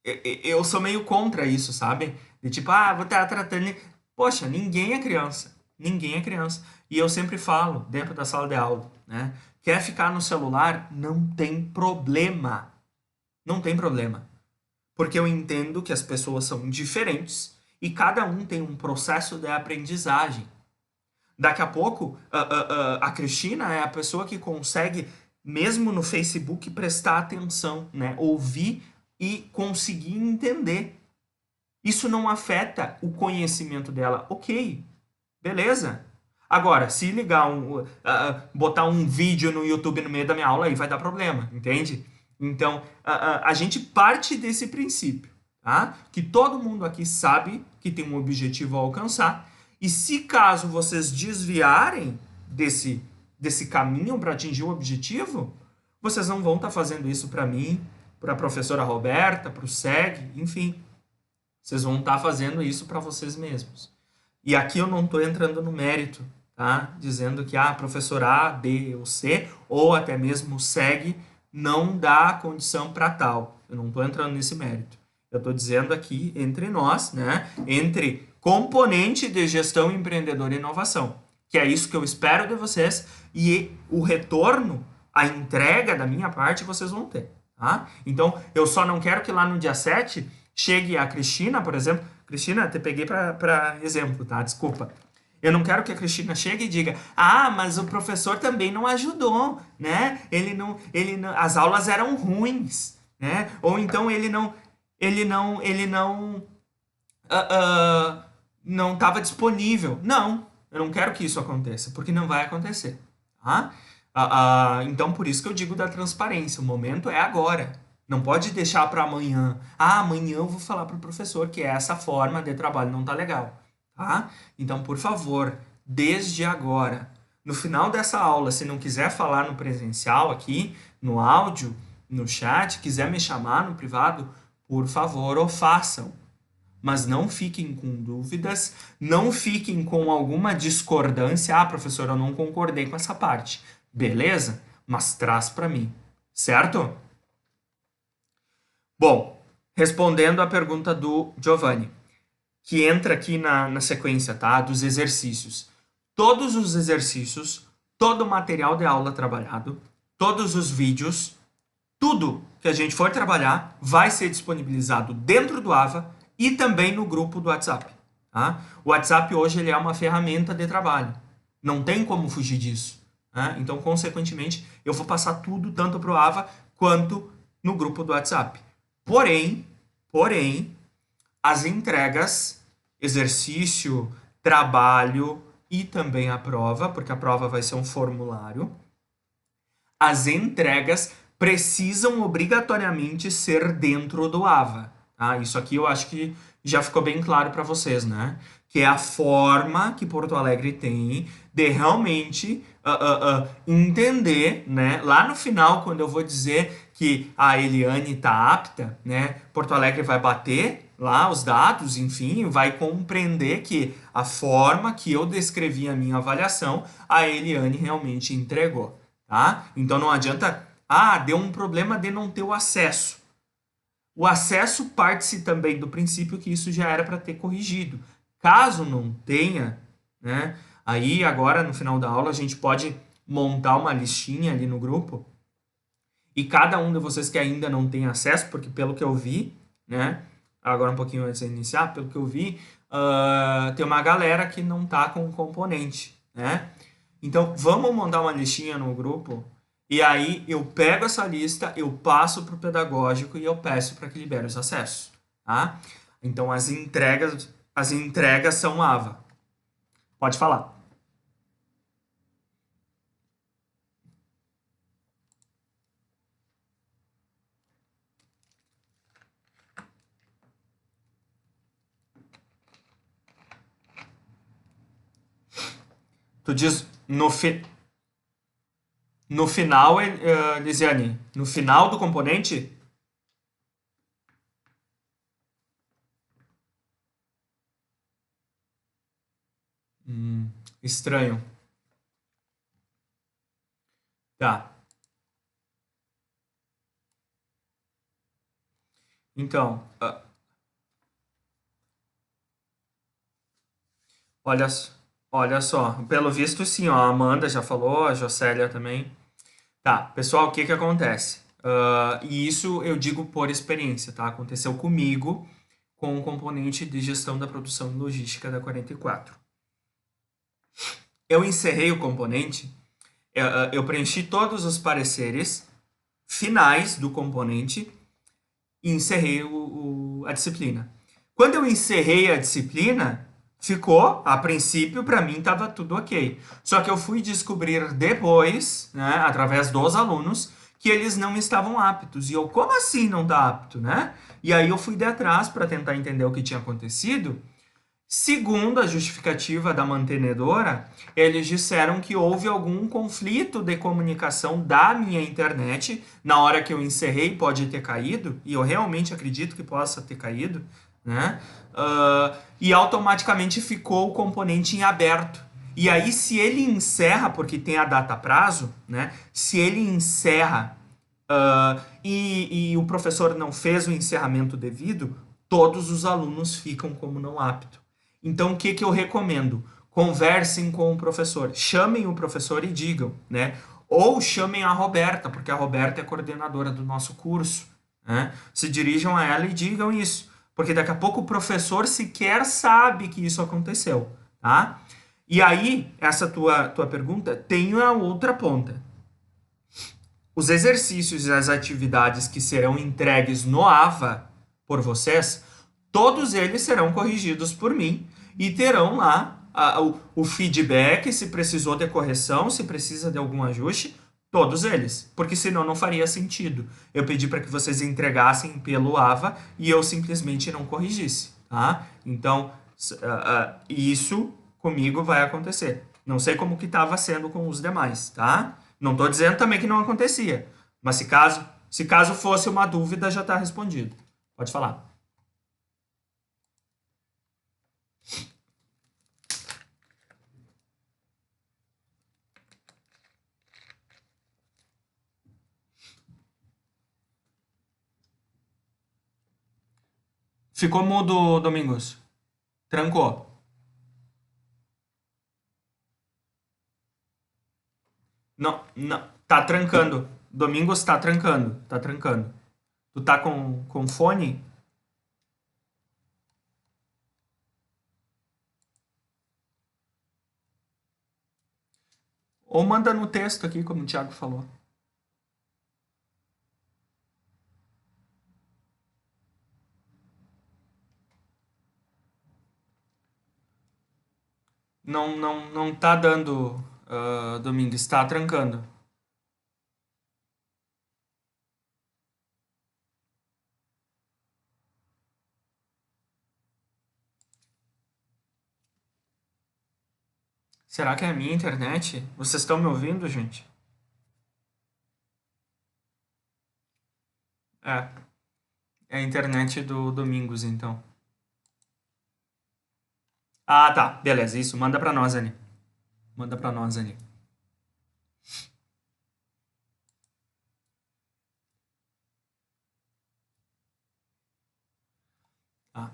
eu sou meio contra isso, sabe? De tipo, vou estar tratando... Poxa, ninguém é criança. Ninguém é criança. E eu sempre falo, dentro da sala de aula, né? Quer ficar no celular? Não tem problema. Não tem problema. Porque eu entendo que as pessoas são diferentes e cada um tem um processo de aprendizagem. Daqui a pouco, a Cristina é a pessoa que consegue, mesmo no Facebook, prestar atenção, né? Ouvir e conseguir entender. Isso não afeta o conhecimento dela. Ok, beleza. Agora, se ligar botar um vídeo no YouTube no meio da minha aula, aí vai dar problema, entende? Então, a gente parte desse princípio, tá? Que todo mundo aqui sabe que tem um objetivo a alcançar. E se caso vocês desviarem desse caminho para atingir o objetivo, vocês não vão estar fazendo isso para mim, para a professora Roberta, para o SEG, enfim. Vocês vão estar fazendo isso para vocês mesmos. E aqui eu não estou entrando no mérito, tá? Dizendo que professor A, B ou C, ou até mesmo o SEG, não dá condição para tal. Eu não estou entrando nesse mérito. Eu estou dizendo aqui entre nós, né? Entre componente de gestão empreendedora e inovação. Que é isso que eu espero de vocês e o retorno, a entrega da minha parte, vocês vão ter, tá? Então, eu só não quero que lá no dia 7 chegue a Cristina, por exemplo. Cristina, te peguei para exemplo, tá? Desculpa. Eu não quero que a Cristina chegue e diga: mas o professor também não ajudou, né? Ele não, as aulas eram ruins, né? Ou então ele não não estava disponível. Não, eu não quero que isso aconteça, porque não vai acontecer, tá? Então, por isso que eu digo da transparência. O momento é agora. Não pode deixar para amanhã. Amanhã eu vou falar para o professor que essa forma de trabalho não tá legal, tá? Então, por favor, desde agora, no final dessa aula, se não quiser falar no presencial aqui, no áudio, no chat, quiser me chamar no privado, por favor, o façam. Mas não fiquem com dúvidas, não fiquem com alguma discordância. Professor, eu não concordei com essa parte. Beleza? Mas traz para mim, certo? Bom, respondendo à pergunta do Giovanni, que entra aqui na sequência, tá? Dos exercícios. Todos os exercícios, todo o material de aula trabalhado, todos os vídeos, tudo que a gente for trabalhar vai ser disponibilizado dentro do AVA e também no grupo do WhatsApp. Tá? O WhatsApp hoje ele é uma ferramenta de trabalho. Não tem como fugir disso. Tá? Então, consequentemente, eu vou passar tudo tanto para o AVA quanto no grupo do WhatsApp. Porém, as entregas, exercício, trabalho e também a prova, porque a prova vai ser um formulário, as entregas precisam obrigatoriamente ser dentro do AVA. Tá? Isso aqui eu acho que já ficou bem claro para vocês, né? Que é a forma que Porto Alegre tem de realmente entender, né? Lá no final, quando eu vou dizer que a Eliane está apta, né? Porto Alegre vai bater lá os dados, enfim, vai compreender que a forma que eu descrevi a minha avaliação, a Eliane realmente entregou, tá? Então não adianta, deu um problema de não ter o acesso. O acesso parte-se também do princípio que isso já era para ter corrigido. Caso não tenha, né? Aí agora no final da aula a gente pode montar uma listinha ali no grupo e cada um de vocês que ainda não tem acesso, porque pelo que eu vi, né? Agora um pouquinho antes de iniciar, pelo que eu vi, tem uma galera que não tá com o componente, né? Então vamos montar uma listinha no grupo e aí eu pego essa lista, eu passo para o pedagógico e eu peço para que libere os acessos, tá? Então as entregas são AVA. Pode falar. Tu diz no final, Lisiane, no final do componente? Estranho. Tá. Então, olha, olha só. Pelo visto, sim, ó, a Amanda já falou, a Jocélia também. Tá, pessoal, o que que acontece? E isso eu digo por experiência, tá? Aconteceu comigo com o componente de gestão da produção e logística da 44. Eu encerrei o componente, eu preenchi todos os pareceres finais do componente e encerrei a disciplina. Quando eu encerrei a disciplina, ficou, a princípio, para mim estava tudo ok. Só que eu fui descobrir depois, né, através dos alunos, que eles não estavam aptos. E eu, como assim não está apto, né? E aí eu fui de atrás para tentar entender o que tinha acontecido. Segundo a justificativa da mantenedora, eles disseram que houve algum conflito de comunicação da minha internet na hora que eu encerrei, pode ter caído, e eu realmente acredito que possa ter caído, né? E automaticamente ficou o componente em aberto. E aí, se ele encerra, porque tem a data prazo, né? Se ele encerra e o professor não fez o encerramento devido, todos os alunos ficam como não apto. Então, o que, que eu recomendo? Conversem com o professor, chamem o professor e digam, né? Ou chamem a Roberta, porque a Roberta é coordenadora do nosso curso, né? Se dirijam a ela e digam isso, porque daqui a pouco o professor sequer sabe que isso aconteceu, tá? E aí, essa tua pergunta tem a outra ponta. Os exercícios e as atividades que serão entregues no AVA por vocês, todos eles serão corrigidos por mim e terão lá o feedback, se precisou de correção, se precisa de algum ajuste, todos eles, porque senão não faria sentido. Eu pedi para que vocês entregassem pelo AVA e eu simplesmente não corrigisse, tá? Então, isso comigo vai acontecer. Não sei como que estava sendo com os demais, tá? Não estou dizendo também que não acontecia, mas se caso fosse uma dúvida, já está respondido. Pode falar. Ficou mudo, Domingos. Trancou. Não, não. Tá trancando. Domingos tá trancando. Tá trancando. Tu tá com fone? Ou manda no texto aqui, como o Thiago falou. Não tá dando, Domingos. Tá trancando. Será que é a minha internet? Vocês estão me ouvindo, gente? É. É a internet do Domingos, então. Ah, tá. Beleza. Isso. Manda pra nós ali. Manda pra nós ali. Tá.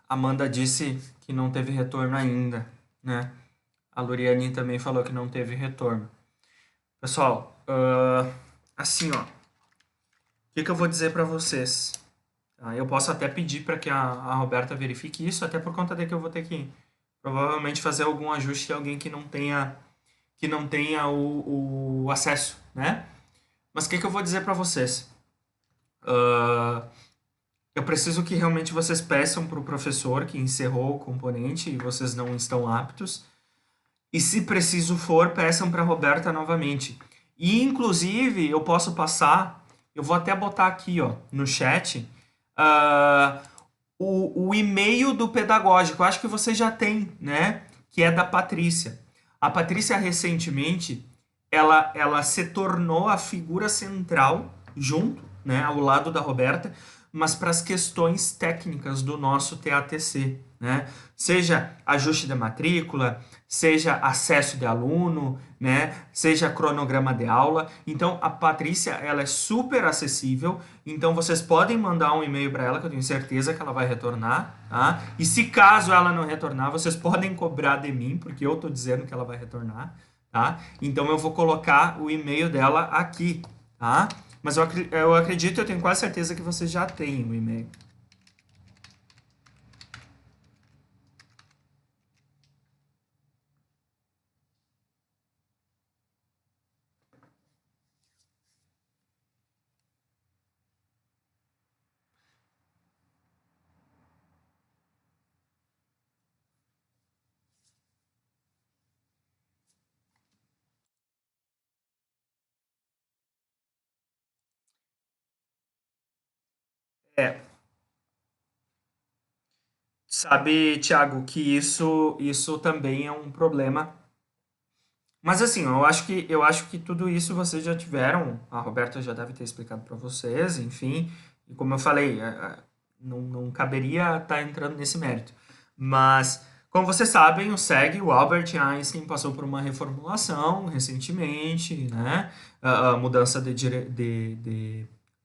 Amanda disse que não teve retorno ainda, né? A Luriane também falou que não teve retorno. Pessoal, assim, ó. O que eu vou dizer pra vocês? Tá? Eu posso até pedir para que a Roberta verifique isso, até por conta de que eu vou ter que provavelmente fazer algum ajuste de alguém que não tenha o acesso, né? Mas o que eu vou dizer para vocês? Eu preciso que realmente vocês peçam para o professor que encerrou o componente e vocês não estão aptos. E se preciso for, peçam para a Roberta novamente. E, inclusive, eu posso passar, eu vou até botar aqui ó, no chat, o e-mail do pedagógico. Eu acho que você já tem, né? Que é da Patrícia. A Patrícia, recentemente, ela se tornou a figura central, junto, né, ao lado da Roberta, mas para as questões técnicas do nosso TATC, né? Seja ajuste de matrícula, seja acesso de aluno, né? Seja cronograma de aula. Então, a Patrícia, ela é super acessível, então vocês podem mandar um e-mail para ela, que eu tenho certeza que ela vai retornar, tá? E se caso ela não retornar, vocês podem cobrar de mim, porque eu estou dizendo que ela vai retornar, tá? Então, eu vou colocar o e-mail dela aqui, tá? Mas eu acredito, eu tenho quase certeza que você já tem o e-mail. É, sabe, Thiago, que isso também é um problema. Mas assim, eu acho que tudo isso vocês já tiveram, a Roberta já deve ter explicado para vocês, enfim, e como eu falei, não caberia estar entrando nesse mérito. Mas, como vocês sabem, o Albert Einstein passou por uma reformulação recentemente, né? A mudança de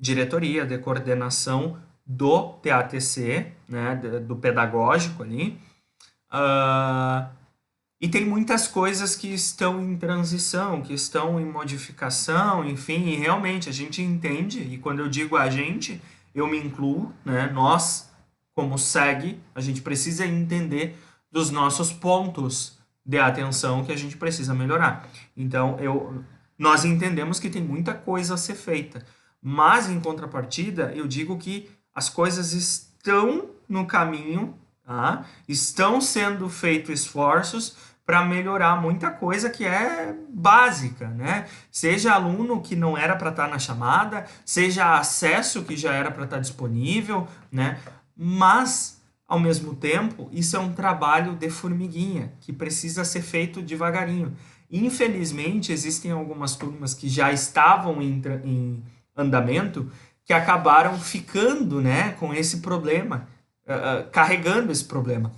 diretoria, de coordenação do TATC, né? Do pedagógico ali. Ah, e tem muitas coisas que estão em transição, que estão em modificação, enfim, e realmente a gente entende, e quando eu digo a gente, eu me incluo, né? Nós, como SEG, a gente precisa entender dos nossos pontos de atenção que a gente precisa melhorar. Então, nós entendemos que tem muita coisa a ser feita, mas em contrapartida, eu digo que as coisas estão no caminho, tá? Estão sendo feitos esforços para melhorar muita coisa que é básica, né? Seja aluno que não era para estar na chamada, seja acesso que já era para estar disponível, né? Mas, ao mesmo tempo, isso é um trabalho de formiguinha que precisa ser feito devagarinho. Infelizmente, existem algumas turmas que já estavam em andamento que acabaram ficando, né, com esse problema, carregando esse problema.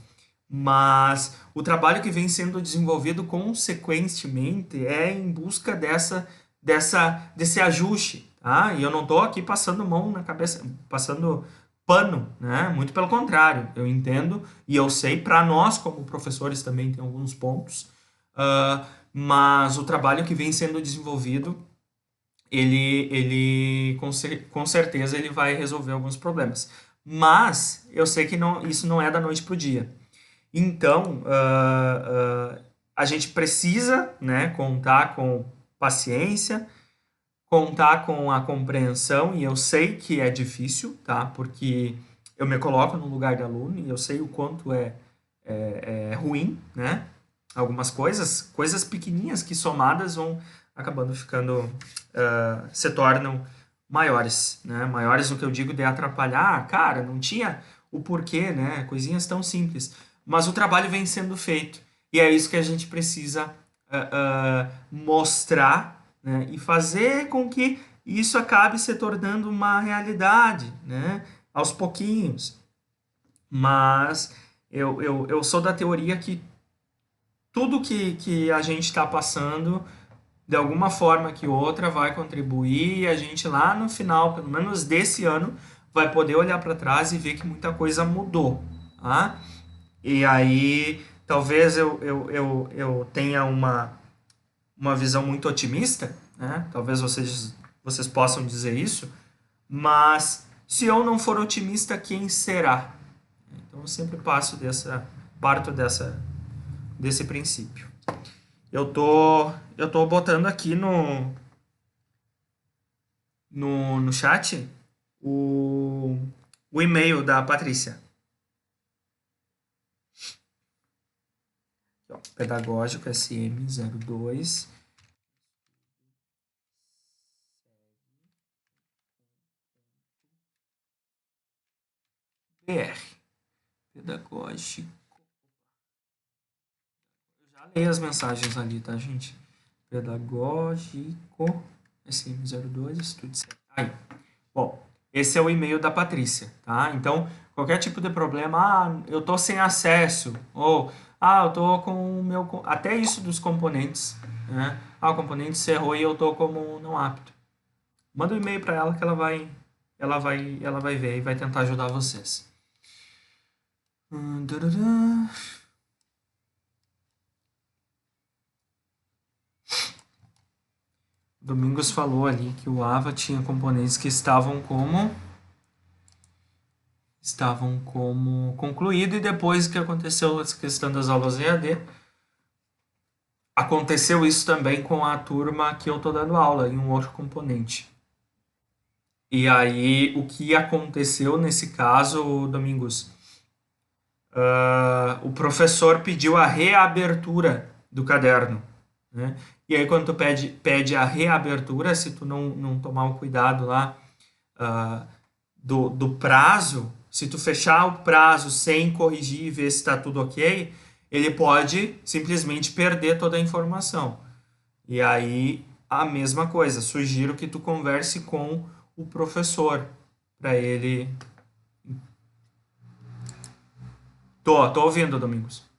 Mas o trabalho que vem sendo desenvolvido consequentemente é em busca desse ajuste, tá? E eu não estou aqui passando mão na cabeça, passando pano, né? Muito pelo contrário, eu entendo e eu sei, para nós como professores também tem alguns pontos, mas o trabalho que vem sendo desenvolvido, ele com certeza ele vai resolver alguns problemas. Mas eu sei que não, isso não é da noite para o dia. Então, a gente precisa, né, contar com paciência, contar com a compreensão, e eu sei que é difícil, tá? Porque eu me coloco no lugar de aluno e eu sei o quanto é ruim, né? Algumas coisas pequenininhas que somadas vão acabando ficando, se tornam maiores, né? Maiores no que eu digo de atrapalhar. Cara, não tinha o porquê, né? Coisinhas tão simples. Mas o trabalho vem sendo feito. E é isso que a gente precisa mostrar, né? E fazer com que isso acabe se tornando uma realidade, né? Aos pouquinhos. Mas eu sou da teoria que tudo que a gente está passando, de alguma forma que outra, vai contribuir e a gente lá no final, pelo menos desse ano, vai poder olhar para trás e ver que muita coisa mudou, tá? E aí, talvez eu tenha uma visão muito otimista, né? Talvez vocês possam dizer isso, mas se eu não for otimista, quem será? Então eu sempre parto desse princípio. Eu tô botando aqui no chat o, o e-mail da Patrícia. Ó, pedagógico SM02 BR. Pedagógico. Eu já leio as mensagens ali, tá, gente? Pedagógico SM02 Estúdio C. Aí. Bom, esse é o e-mail da Patrícia, tá? Então, qualquer tipo de problema, eu tô sem acesso, ou eu tô com o meu, até isso dos componentes, né? O componente se errou e eu tô como não apto. Manda um e-mail para ela que ela vai ver e vai tentar ajudar vocês. Tarará. Domingos falou ali que o AVA tinha componentes que estavam como concluído, e depois que aconteceu essa questão das aulas EAD, aconteceu isso também com a turma que eu tô dando aula em um outro componente. E aí, o que aconteceu nesse caso, Domingos? O professor pediu a reabertura do caderno, né? E aí, quando tu pede a reabertura, se tu não tomar o cuidado lá ah, do prazo, se tu fechar o prazo sem corrigir e ver se está tudo ok, ele pode simplesmente perder toda a informação. E aí, a mesma coisa, sugiro que tu converse com o professor para ele. Tô ouvindo, Domingos.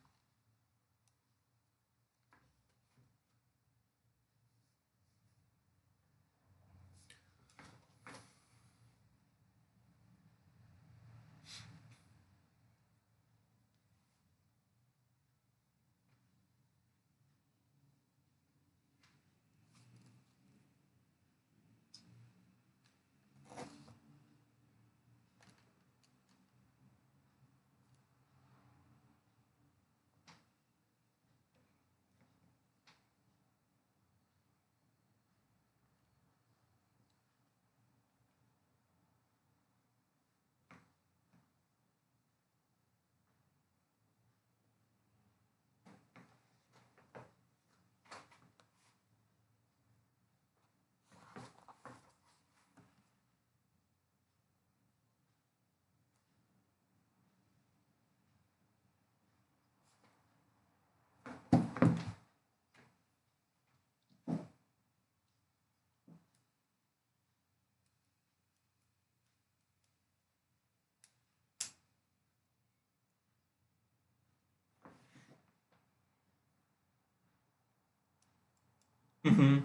Uhum.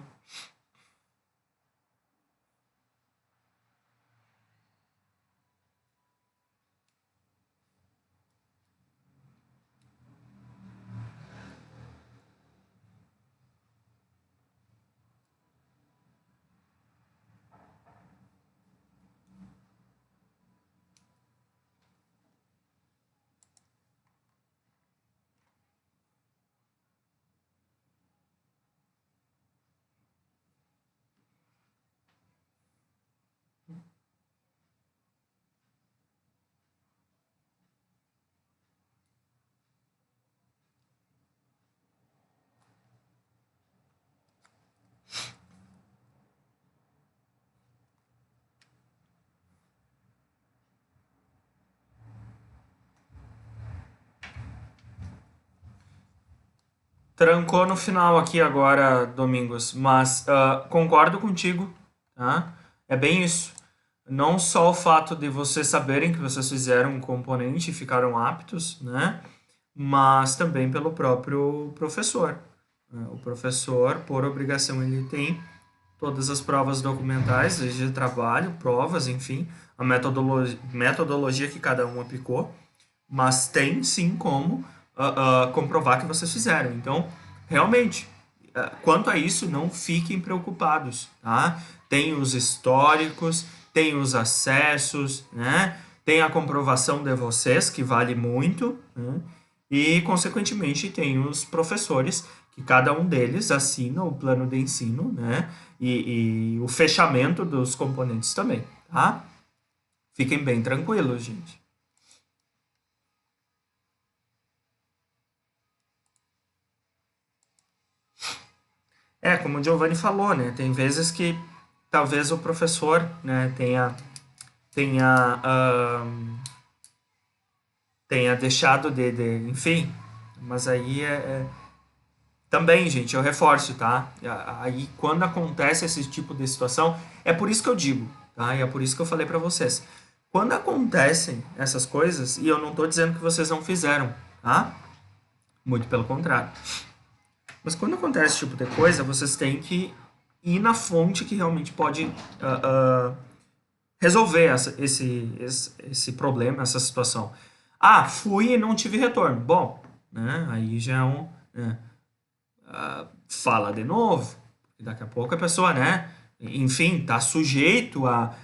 Trancou no final aqui agora, Domingos, mas concordo contigo, tá? É bem isso. Não só o fato de vocês saberem que vocês fizeram um componente e ficaram aptos, né? Mas também pelo próprio professor, né? O professor, por obrigação, ele tem todas as provas documentais, de trabalho, provas, enfim, a metodologia que cada um aplicou, mas tem sim como comprovar que vocês fizeram. Então, realmente, quanto a isso, não fiquem preocupados, tá? Tem os históricos, tem os acessos, né? Tem a comprovação de vocês, que vale muito, né? E, consequentemente, tem os professores, que cada um deles assina o plano de ensino, né? E o fechamento dos componentes também, tá? Fiquem bem tranquilos, gente. Como o Giovanni falou, né? Tem vezes que talvez o professor, né, tenha, tenha deixado enfim, mas aí também, gente, eu reforço, tá? Aí quando acontece esse tipo de situação, é por isso que eu digo, tá? E é por isso que eu falei pra vocês. Quando acontecem essas coisas, e eu não tô dizendo que vocês não fizeram, tá? Muito pelo contrário. Mas quando acontece esse tipo de coisa, vocês têm que ir na fonte que realmente pode resolver esse problema, essa situação. Ah, fui e não tive retorno. Bom, né? Aí já é um. Né, fala de novo, E daqui a pouco a pessoa, né, enfim, está sujeito a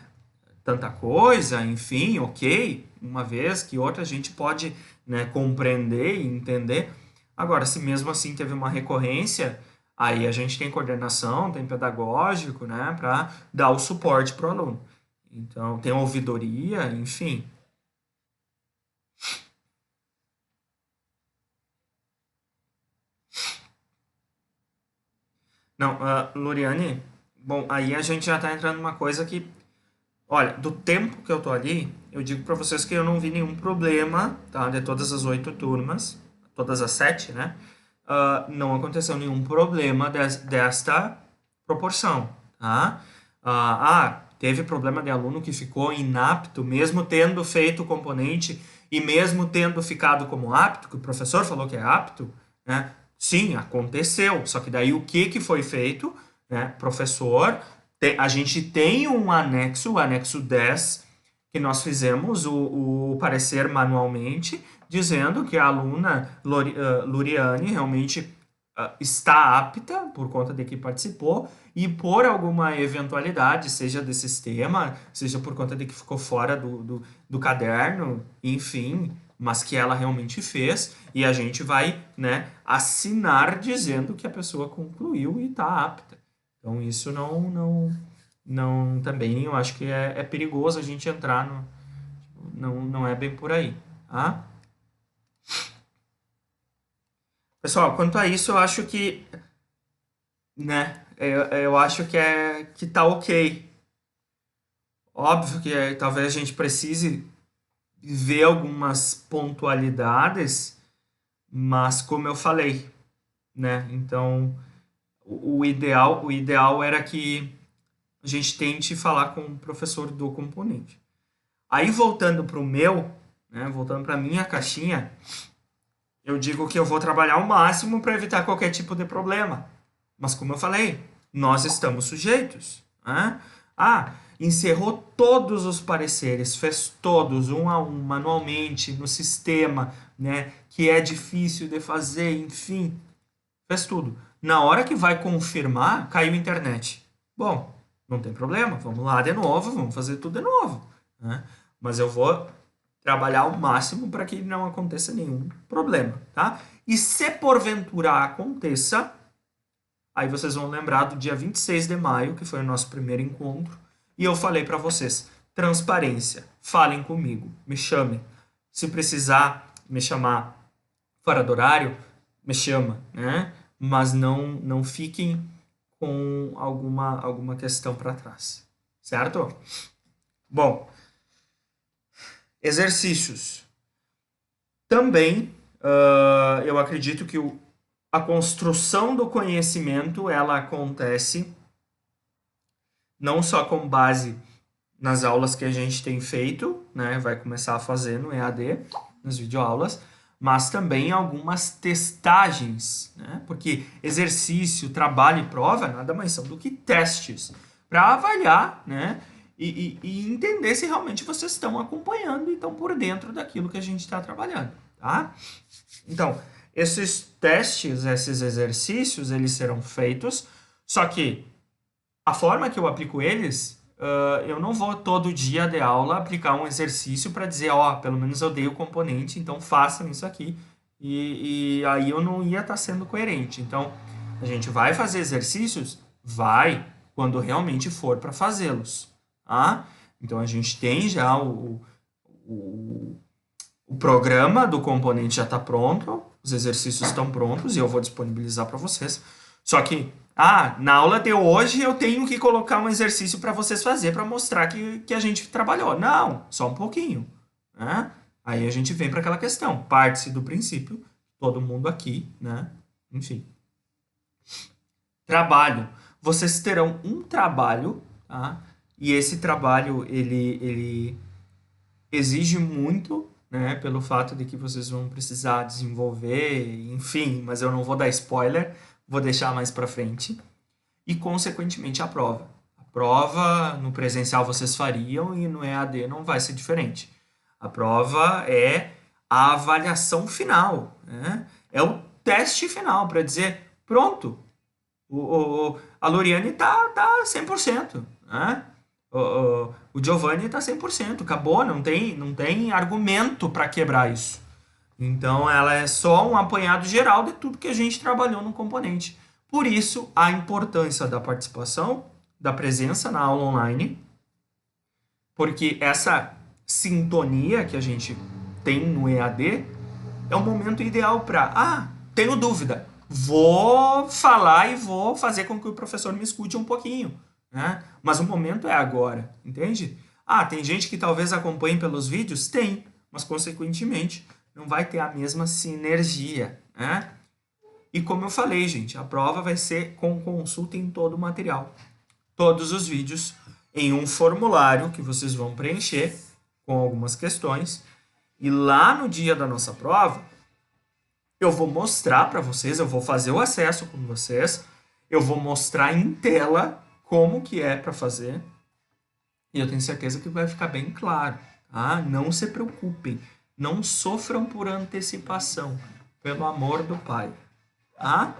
tanta coisa, enfim, ok, uma vez que outra a gente pode, né, compreender e entender. Agora, se mesmo assim teve uma recorrência, aí a gente tem coordenação, tem pedagógico, né, para dar o suporte para o aluno. Então, tem ouvidoria, enfim. Não, Loriane, bom, aí a gente já está entrando numa coisa que, olha, do tempo que eu tô ali, eu digo para vocês que eu não vi nenhum problema, tá? De todas as 8 turmas, todas as 7, né? Não aconteceu nenhum problema desta proporção, tá? Teve problema de aluno que ficou inapto, mesmo tendo feito o componente e mesmo tendo ficado como apto, que o professor falou que é apto, né? Sim, aconteceu. Só que daí o que que foi feito, né? Professor, a gente tem um anexo, o anexo 10, que nós fizemos o parecer manualmente, dizendo que a aluna Luriane realmente está apta, por conta de que participou, e por alguma eventualidade, seja de sistema, seja por conta de que ficou fora do caderno, enfim, mas que ela realmente fez, e a gente vai, né, assinar dizendo que a pessoa concluiu e está apta. Então isso não também eu acho que é perigoso a gente entrar no. Não é bem por aí. Tá? Pessoal, quanto a isso, eu acho que, né, eu acho que tá ok. Óbvio que talvez a gente precise ver algumas pontualidades, mas como eu falei, né, então o ideal era que a gente tente falar com o professor do componente. Aí voltando para o meu, né, voltando para minha caixinha, eu digo que eu vou trabalhar ao máximo para evitar qualquer tipo de problema. Mas como eu falei, nós estamos sujeitos. Né? Encerrou todos os pareceres, fez todos, um a um, manualmente, no sistema, né, que é difícil de fazer, enfim, fez tudo. Na hora que vai confirmar, caiu a internet. Bom, não tem problema, vamos lá de novo, vamos fazer tudo de novo. Né? Mas eu vou trabalhar ao máximo para que não aconteça nenhum problema, tá? E se porventura aconteça, aí vocês vão lembrar do dia 26 de maio, que foi o nosso primeiro encontro, e eu falei para vocês, transparência, falem comigo, me chamem. Se precisar me chamar fora do horário, me chama, né? Mas não fiquem com alguma questão para trás, certo? Bom, exercícios. Também, eu acredito que a construção do conhecimento ela acontece não só com base nas aulas que a gente tem feito, né? Vai começar a fazer no EAD, nas videoaulas, mas também algumas testagens, né? Porque exercício, trabalho e prova nada mais são do que testes para avaliar, né? E entender se realmente vocês estão acompanhando e estão por dentro daquilo que a gente está trabalhando, tá? Então, esses testes, esses exercícios, eles serão feitos, só que a forma que eu aplico eles, eu não vou todo dia de aula aplicar um exercício para dizer, ó, pelo menos eu dei o componente, então façam isso aqui. E aí eu não ia estar sendo coerente. Então, a gente vai fazer exercícios? Vai, quando realmente for para fazê-los. Tá? Então, a gente tem já o programa do componente já está pronto, os exercícios estão prontos e eu vou disponibilizar para vocês. Só que, na aula de hoje eu tenho que colocar um exercício para vocês fazer para mostrar que a gente trabalhou. Não, só um pouquinho. Né? Aí a gente vem para aquela questão. Parte-se do princípio, todo mundo aqui, né? Enfim. Trabalho. Vocês terão um trabalho, tá? E esse trabalho, ele exige muito, né? Pelo fato de que vocês vão precisar desenvolver, enfim, mas eu não vou dar spoiler, vou deixar mais para frente. E, consequentemente, a prova. A prova no presencial vocês fariam e no EAD não vai ser diferente. A prova é a avaliação final, né? É o teste final para dizer, pronto, A Loriane tá 100%, né? O Giovanni tá 100%, acabou, não tem argumento para quebrar isso. Então ela é só um apanhado geral de tudo que a gente trabalhou no componente. Por isso, a importância da participação, da presença na aula online, porque essa sintonia que a gente tem no EAD é o momento ideal para, tenho dúvida, vou falar e vou fazer com que o professor me escute um pouquinho, né? Mas o momento é agora, entende? Tem gente que talvez acompanhe pelos vídeos? Tem, mas consequentemente não vai ter a mesma sinergia, né? E como eu falei, gente, a prova vai ser com consulta em todo o material. Todos os vídeos em um formulário que vocês vão preencher com algumas questões. E lá no dia da nossa prova, eu vou mostrar para vocês, eu vou fazer o acesso com vocês, eu vou mostrar em tela como que é para fazer. E eu tenho certeza que vai ficar bem claro, tá? Não se preocupem, não sofram por antecipação, pelo amor do Pai, tá?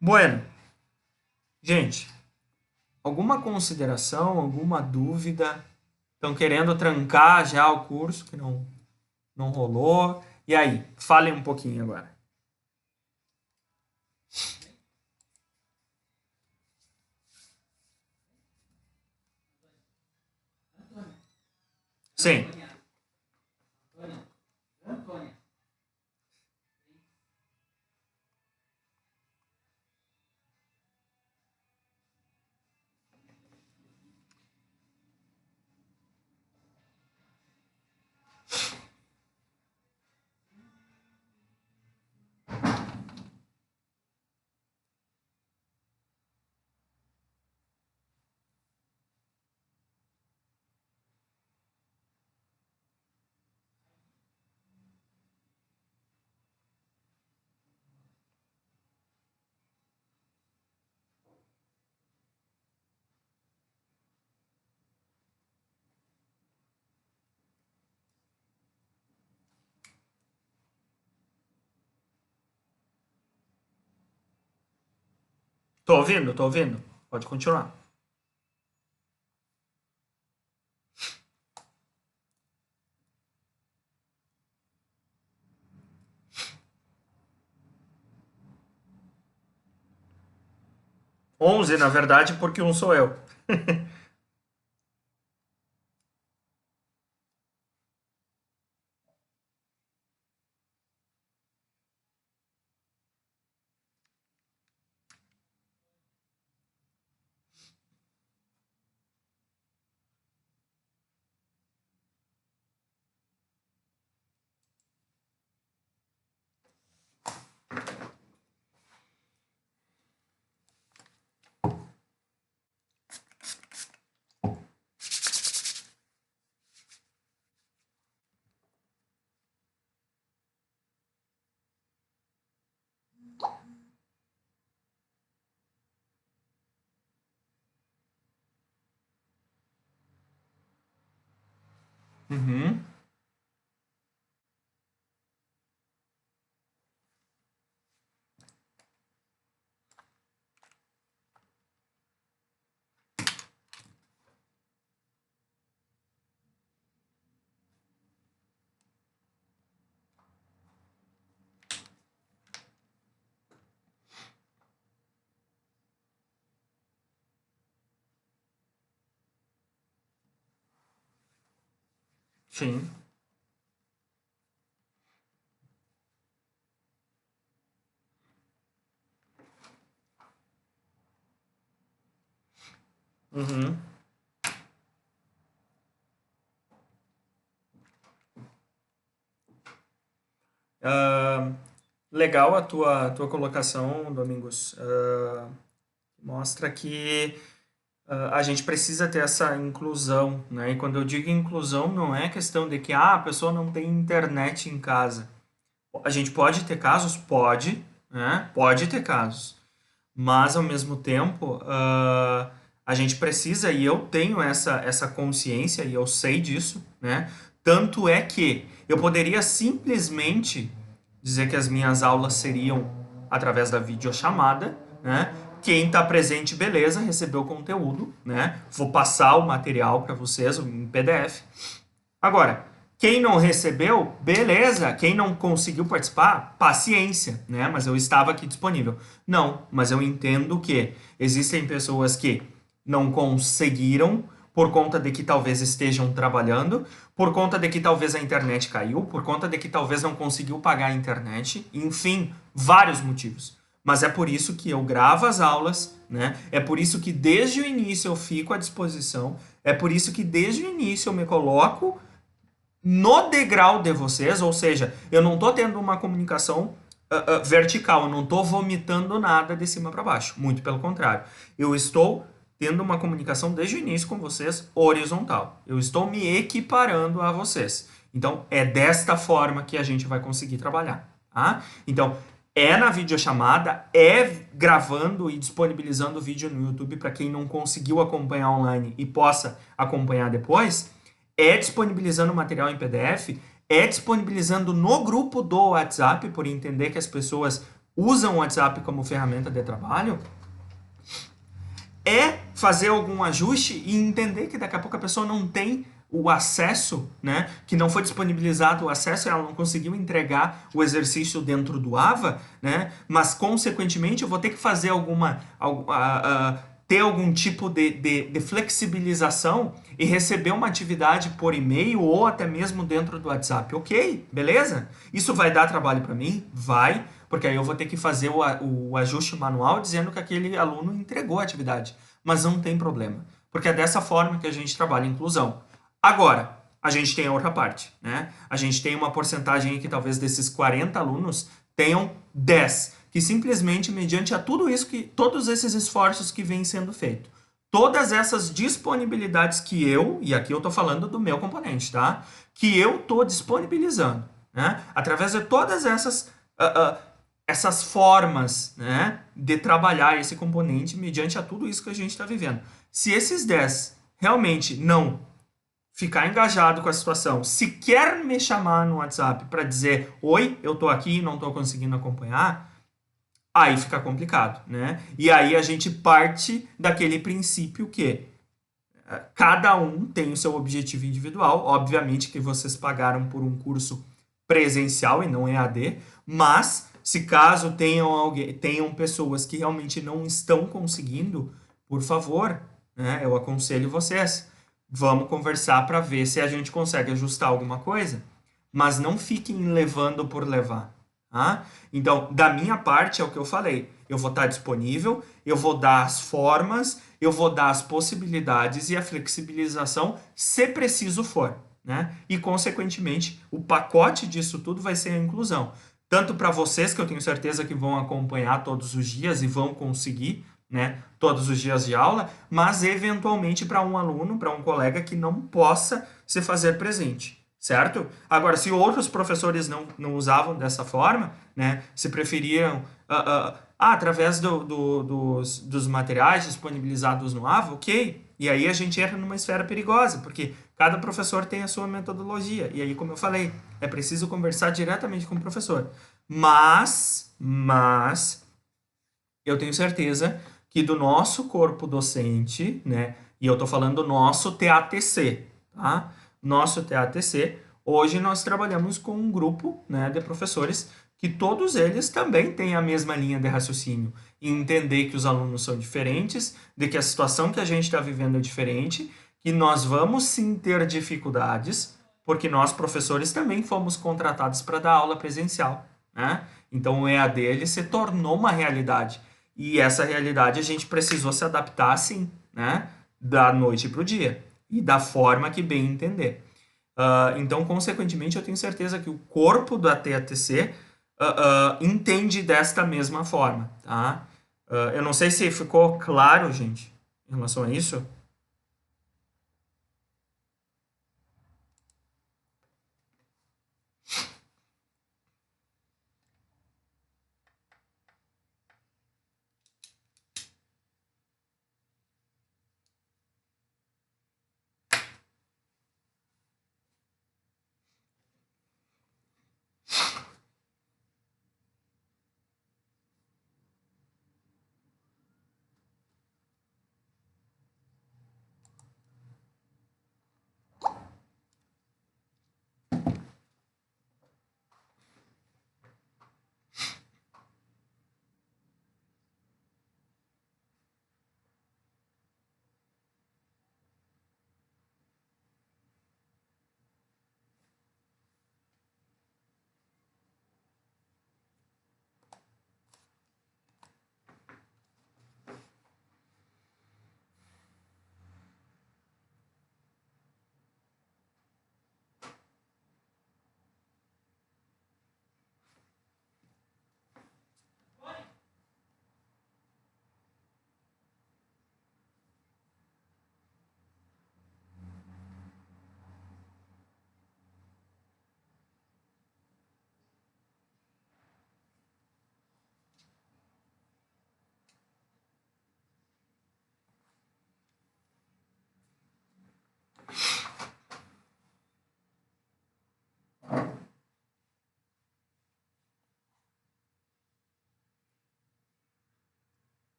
Bueno, gente, alguma consideração, alguma dúvida? Estão querendo trancar já o curso que não rolou? E aí, falem um pouquinho agora. Sim. Tô ouvindo, tô ouvindo. Pode continuar. Onze, na verdade, porque um sou eu. Uhum. Sim. Uhum. Ah, legal a tua colocação, Domingos. Mostra que a gente precisa ter essa inclusão, né? E quando eu digo inclusão, não é questão de que a pessoa não tem internet em casa. A gente pode ter casos? Pode, né? Pode ter casos. Mas, ao mesmo tempo, a gente precisa, e eu tenho essa consciência, e eu sei disso, né? Tanto é que eu poderia simplesmente dizer que as minhas aulas seriam através da videochamada, né? Quem está presente, beleza, recebeu o conteúdo, né? Vou passar o material para vocês em PDF. Agora, quem não recebeu, beleza. Quem não conseguiu participar, paciência, né? Mas eu estava aqui disponível. Não, mas eu entendo que existem pessoas que não conseguiram por conta de que talvez estejam trabalhando, por conta de que talvez a internet caiu, por conta de que talvez não conseguiu pagar a internet, enfim, vários motivos. Mas é por isso que eu gravo as aulas, né? É por isso que desde o início eu fico à disposição, é por isso que desde o início eu me coloco no degrau de vocês, ou seja, eu não estou tendo uma comunicação vertical, eu não estou vomitando nada de cima para baixo, muito pelo contrário. Eu estou tendo uma comunicação desde o início com vocês horizontal. Eu estou me equiparando a vocês. Então, é desta forma que a gente vai conseguir trabalhar. Tá? Então, é na videochamada, é gravando e disponibilizando o vídeo no YouTube para quem não conseguiu acompanhar online e possa acompanhar depois, é disponibilizando material em PDF, é disponibilizando no grupo do WhatsApp, por entender que as pessoas usam o WhatsApp como ferramenta de trabalho, é fazer algum ajuste e entender que daqui a pouco a pessoa não tem o acesso, né? Que não foi disponibilizado o acesso, ela não conseguiu entregar o exercício dentro do AVA, né? Mas consequentemente eu vou ter que fazer ter algum tipo de flexibilização e receber uma atividade por e-mail ou até mesmo dentro do WhatsApp. Ok, beleza? Isso vai dar trabalho para mim? Vai, porque aí eu vou ter que fazer o ajuste manual dizendo que aquele aluno entregou a atividade. Mas não tem problema, porque é dessa forma que a gente trabalha a inclusão. Agora, a gente tem a outra parte, né? A gente tem uma porcentagem aí que talvez desses 40 alunos tenham 10 que simplesmente, mediante a tudo isso, todos esses esforços que vêm sendo feitos, todas essas disponibilidades que eu, e aqui eu estou falando do meu componente, tá? Que eu estou disponibilizando, né? Através de todas essas formas, né, de trabalhar esse componente mediante a tudo isso que a gente está vivendo. Se esses 10 realmente não ficar engajado com a situação, se quer me chamar no WhatsApp para dizer, oi, eu tô aqui e não tô conseguindo acompanhar, aí fica complicado, né? E aí a gente parte daquele princípio que cada um tem o seu objetivo individual. Obviamente que vocês pagaram por um curso presencial e não EAD, mas se caso tenham pessoas que realmente não estão conseguindo, por favor, né, eu aconselho vocês, vamos conversar para ver se a gente consegue ajustar alguma coisa, mas não fiquem levando por levar. Tá? Então, da minha parte, é o que eu falei. Eu vou estar disponível, eu vou dar as formas, eu vou dar as possibilidades e a flexibilização se preciso for. Né? E, consequentemente, o pacote disso tudo vai ser a inclusão. Tanto para vocês, que eu tenho certeza que vão acompanhar todos os dias e vão conseguir, né, todos os dias de aula, mas eventualmente para um aluno, para um colega que não possa se fazer presente, certo? Agora, se outros professores não usavam dessa forma, né, se preferiam através dos materiais disponibilizados no AVA, ok. E aí a gente entra numa esfera perigosa, porque cada professor tem a sua metodologia. E aí, como eu falei, é preciso conversar diretamente com o professor. Mas eu tenho certeza que do nosso corpo docente, né? E eu estou falando do nosso TATC, tá? Nosso TATC, hoje nós trabalhamos com um grupo, né, de professores que todos eles também têm a mesma linha de raciocínio, e entender que os alunos são diferentes, de que a situação que a gente está vivendo é diferente, que nós vamos sim ter dificuldades, porque nós professores também fomos contratados para dar aula presencial, né? Então o EAD ele se tornou uma realidade. E essa realidade a gente precisou se adaptar assim, né? Da noite para o dia. E da forma que bem entender. Então, consequentemente, eu tenho certeza que o corpo da TATC entende desta mesma forma, tá? Eu não sei se ficou claro, gente, em relação a isso.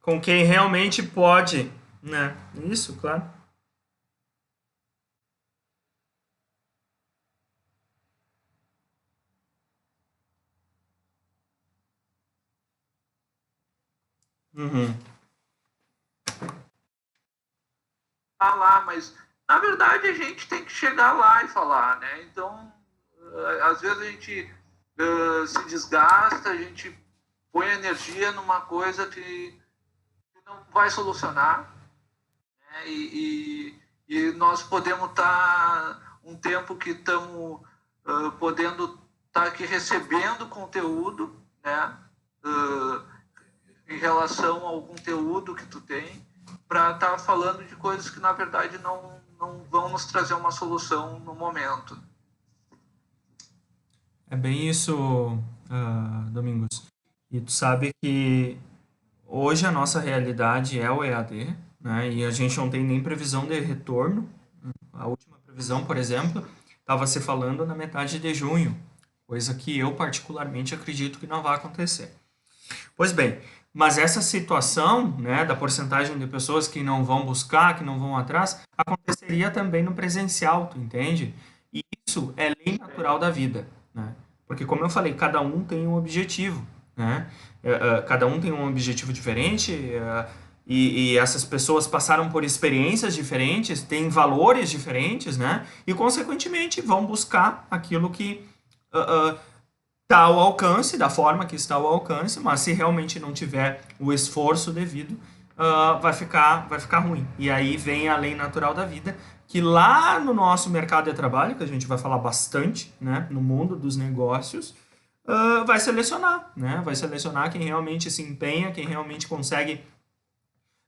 Com quem realmente pode, né? Isso, claro. Uhum. Lá, mas na verdade a gente tem que chegar lá e falar, né? Então, às vezes a gente se desgasta, a gente põe energia numa coisa que não vai solucionar, né? E nós podemos estar um tempo que estamos podendo estar aqui recebendo conteúdo, né? Uh, em relação ao conteúdo que tu tem, para estar falando de coisas que na verdade não vão nos trazer uma solução no momento. É bem isso, Domingos. E tu sabe que hoje a nossa realidade é o EAD, né? E a gente não tem nem previsão de retorno. A última previsão, por exemplo, estava se falando na metade de junho, coisa que eu particularmente acredito que não vai acontecer. Pois bem, mas essa situação, né, da porcentagem de pessoas que não vão buscar, que não vão atrás, aconteceria também no presencial, tu entende? E isso é lei natural da vida, né? Porque como eu falei, cada um tem um objetivo, né? Cada um tem um objetivo diferente, e essas pessoas passaram por experiências diferentes, têm valores diferentes, né? E consequentemente vão buscar aquilo que uh, está ao alcance, da forma que está ao alcance, mas se realmente não tiver o esforço devido, vai ficar ruim. E aí vem a lei natural da vida, que lá no nosso mercado de trabalho, que a gente vai falar bastante, né, no mundo dos negócios, vai selecionar, né? Vai selecionar quem realmente se empenha, quem realmente consegue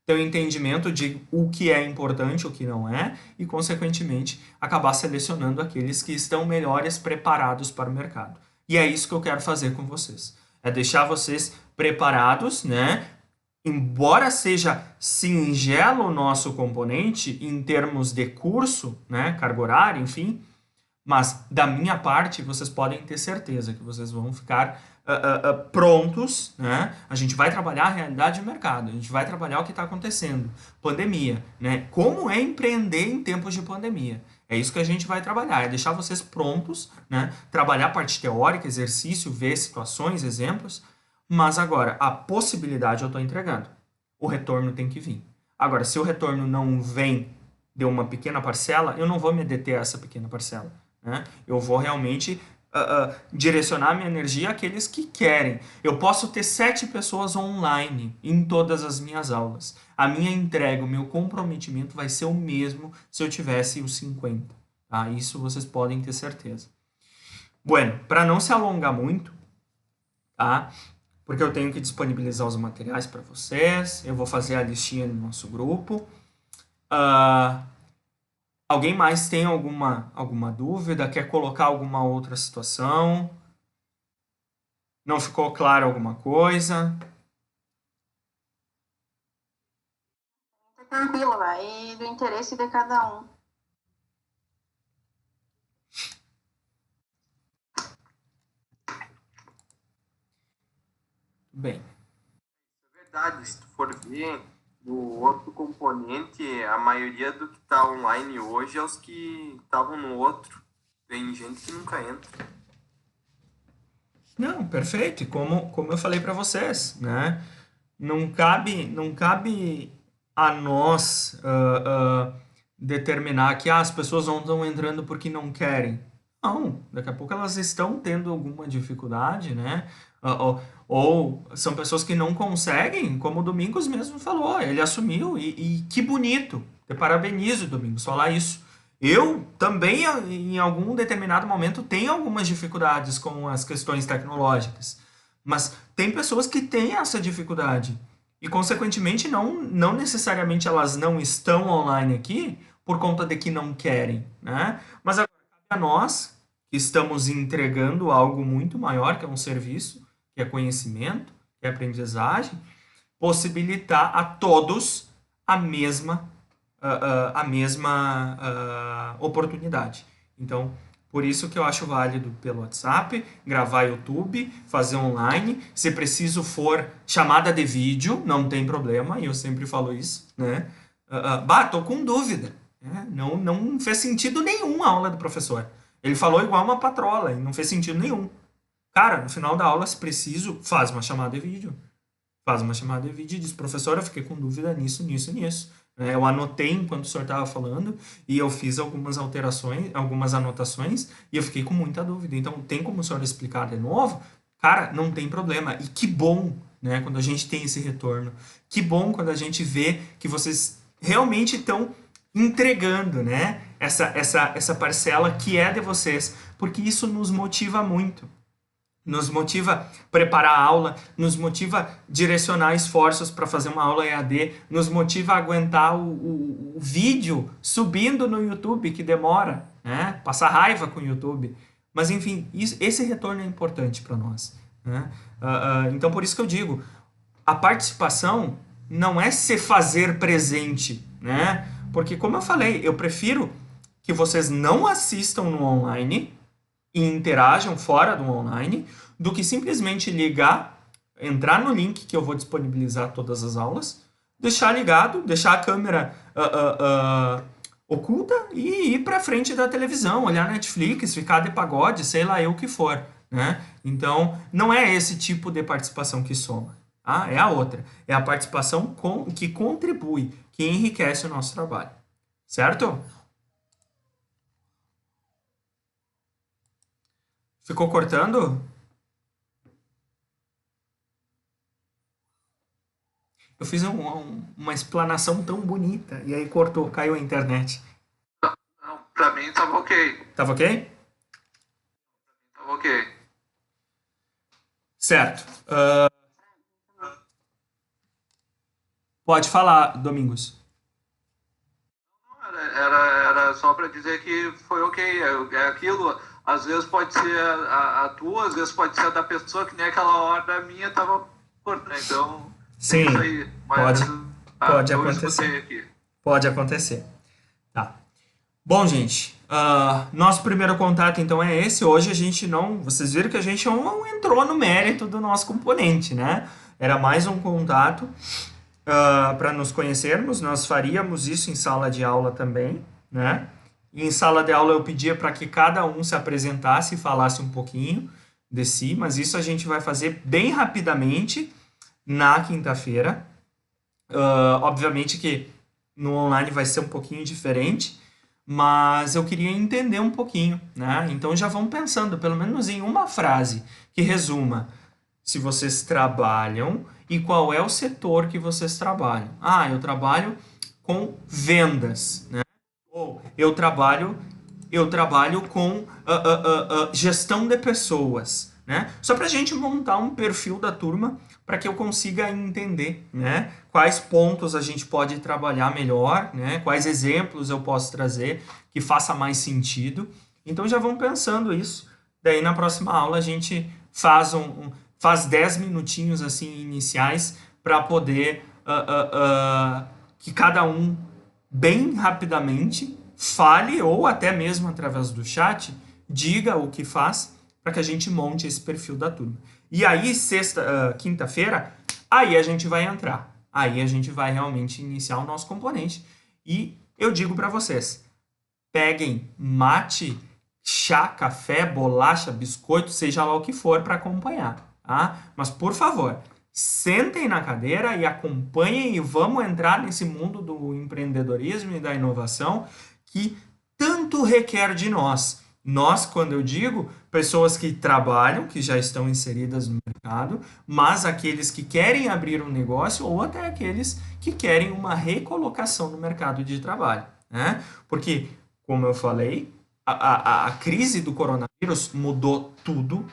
ter o um entendimento de o que é importante, o que não é, e, consequentemente, acabar selecionando aqueles que estão melhores preparados para o mercado. E é isso que eu quero fazer com vocês. É deixar vocês preparados, né? Embora seja singelo o nosso componente em termos de curso, né? Carga horária, enfim, mas da minha parte, vocês podem ter certeza que vocês vão ficar prontos, né? A gente vai trabalhar a realidade do mercado, a gente vai trabalhar o que está acontecendo. Pandemia, né? Como é empreender em tempos de pandemia? É isso que a gente vai trabalhar, é deixar vocês prontos, né? Trabalhar a parte teórica, exercício, ver situações, exemplos. Mas agora, a possibilidade eu estou entregando. O retorno tem que vir. Agora, se o retorno não vem de uma pequena parcela, eu não vou me deter a essa pequena parcela. Né? Eu vou realmente direcionar minha energia àqueles que querem. Eu posso ter 7 pessoas online em todas as minhas aulas. A minha entrega, o meu comprometimento vai ser o mesmo se eu tivesse os 50. Tá? Isso vocês podem ter certeza. Bueno, para não se alongar muito, tá? Porque eu tenho que disponibilizar os materiais para vocês, eu vou fazer a listinha no nosso grupo. Alguém mais tem alguma dúvida? Quer colocar alguma outra situação? Não ficou claro alguma coisa? Tá tranquilo, vai do interesse de cada um. Bem. É verdade, se tu for ver no outro componente, a maioria do que está online hoje é os que estavam no outro. Tem gente que nunca entra. Não, perfeito. E como eu falei para vocês, né? Não cabe a nós determinar que as pessoas não estão entrando porque não querem. Não, daqui a pouco elas estão tendo alguma dificuldade, né? Ou são pessoas que não conseguem, como o Domingos mesmo falou, ele assumiu e que bonito, Te parabenizo, Domingos, falar isso. Eu também, em algum determinado momento, tenho algumas dificuldades com as questões tecnológicas. Mas tem pessoas que têm essa dificuldade. E, consequentemente, não necessariamente elas não estão online aqui por conta de que não querem, né? Mas agora cabe a nós, que estamos entregando algo muito maior, que é um serviço, que é conhecimento, que é aprendizagem, possibilitar a todos a mesma oportunidade. Então, por isso que eu acho válido pelo WhatsApp, gravar YouTube, fazer online. Se preciso for chamada de vídeo, não tem problema, e eu sempre falo isso, né? Tô com dúvida. Né? Não fez sentido nenhum a aula do professor. Ele falou igual uma patrola, e não fez sentido nenhum. Cara, no final da aula, se preciso, faz uma chamada de vídeo. Faz uma chamada de vídeo e diz, professor, eu fiquei com dúvida nisso. Eu anotei enquanto o senhor estava falando e eu fiz algumas alterações, algumas anotações e eu fiquei com muita dúvida. Então, tem como o senhor explicar de novo? Cara, não tem problema. E que bom, né, quando a gente tem esse retorno. Que bom quando a gente vê que vocês realmente estão entregando, né, essa parcela que é de vocês, porque isso nos motiva muito. Nos motiva a preparar a aula, nos motiva a direcionar esforços para fazer uma aula EAD, nos motiva a aguentar o vídeo subindo no YouTube, que demora, né? Passar raiva com o YouTube. Mas, enfim, esse retorno é importante para nós. Né? Então, por isso que eu digo, a participação não é se fazer presente, né? Porque, como eu falei, eu prefiro que vocês não assistam no online e interajam fora do online, do que simplesmente ligar, entrar no link que eu vou disponibilizar todas as aulas, deixar ligado, deixar a câmera oculta e ir para frente da televisão, olhar Netflix, ficar de pagode, sei lá eu o que for. Né? Então, não é esse tipo de participação que soma. Tá? É a outra. É a participação que contribui, que enriquece o nosso trabalho. Certo? Ficou cortando? Eu fiz uma explanação tão bonita e aí cortou, caiu a internet. Não, pra mim tava ok. Tava ok? Tava ok. Certo. Pode falar, Domingos. Era só para dizer que foi ok. É aquilo, às vezes pode ser a tua, às vezes pode ser a da pessoa, que nem aquela hora a minha tava cortando. Então, sim, isso aí. Mas, pode acontecer. Aqui. Pode acontecer. Tá. Bom, gente, nosso primeiro contato então é esse. Hoje a gente não... Vocês viram que a gente não entrou no mérito do nosso componente, né? Era mais um contato para nos conhecermos. Nós faríamos isso em sala de aula também, né? E em sala de aula eu pedia para que cada um se apresentasse e falasse um pouquinho de si, mas isso a gente vai fazer bem rapidamente na quinta-feira. Obviamente que no online vai ser um pouquinho diferente, mas eu queria entender um pouquinho, né? Então já vão pensando, pelo menos em uma frase que resuma se vocês trabalham e qual é o setor que vocês trabalham. Eu trabalho com vendas, né? Ou eu trabalho com gestão de pessoas, né? Só para a gente montar um perfil da turma para que eu consiga entender, né, quais pontos a gente pode trabalhar melhor, né, quais exemplos eu posso trazer que faça mais sentido. Então já vão pensando isso. Daí na próxima aula a gente faz 10 minutinhos assim iniciais para poder que cada um bem rapidamente fale ou até mesmo através do chat diga o que faz para que a gente monte esse perfil da turma. E aí, quinta-feira, aí a gente vai entrar. Aí a gente vai realmente iniciar o nosso componente. E eu digo para vocês, peguem mate, chá, café, bolacha, biscoito, seja lá o que for para acompanhar. Tá? Mas, por favor, sentem na cadeira e acompanhem e vamos entrar nesse mundo do empreendedorismo e da inovação que tanto requer de nós. Nós, quando eu digo, pessoas que trabalham, que já estão inseridas no mercado, mas aqueles que querem abrir um negócio ou até aqueles que querem uma recolocação no mercado de trabalho, né? Porque, como eu falei, a crise do coronavírus mudou tudo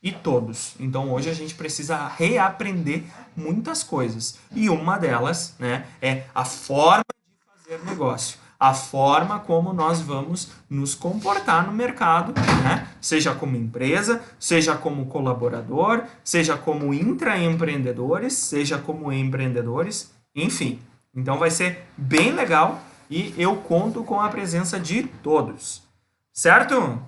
e todos. Então, hoje a gente precisa reaprender muitas coisas. E uma delas, né, é a forma de fazer negócio. A forma como nós vamos nos comportar no mercado, né? Seja como empresa, seja como colaborador, seja como intraempreendedores, seja como empreendedores, enfim. Então vai ser bem legal e eu conto com a presença de todos. Certo?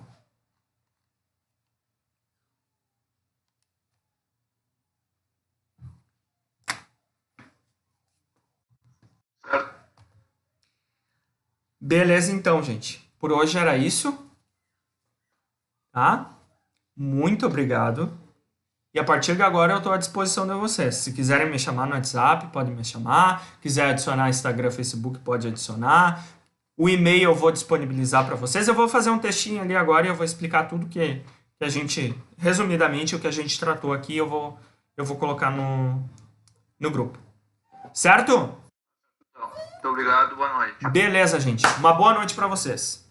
Certo? Beleza, então, gente. Por hoje era isso, tá? Muito obrigado. E a partir de agora eu estou à disposição de vocês. Se quiserem me chamar no WhatsApp, podem me chamar. Quiser adicionar Instagram, Facebook, pode adicionar. O e-mail eu vou disponibilizar para vocês. Eu vou fazer um textinho ali agora e eu vou explicar tudo que a gente, resumidamente, o que a gente tratou aqui, eu vou colocar no grupo. Certo? Então, muito obrigado, boa noite. Beleza, gente. Uma boa noite para vocês.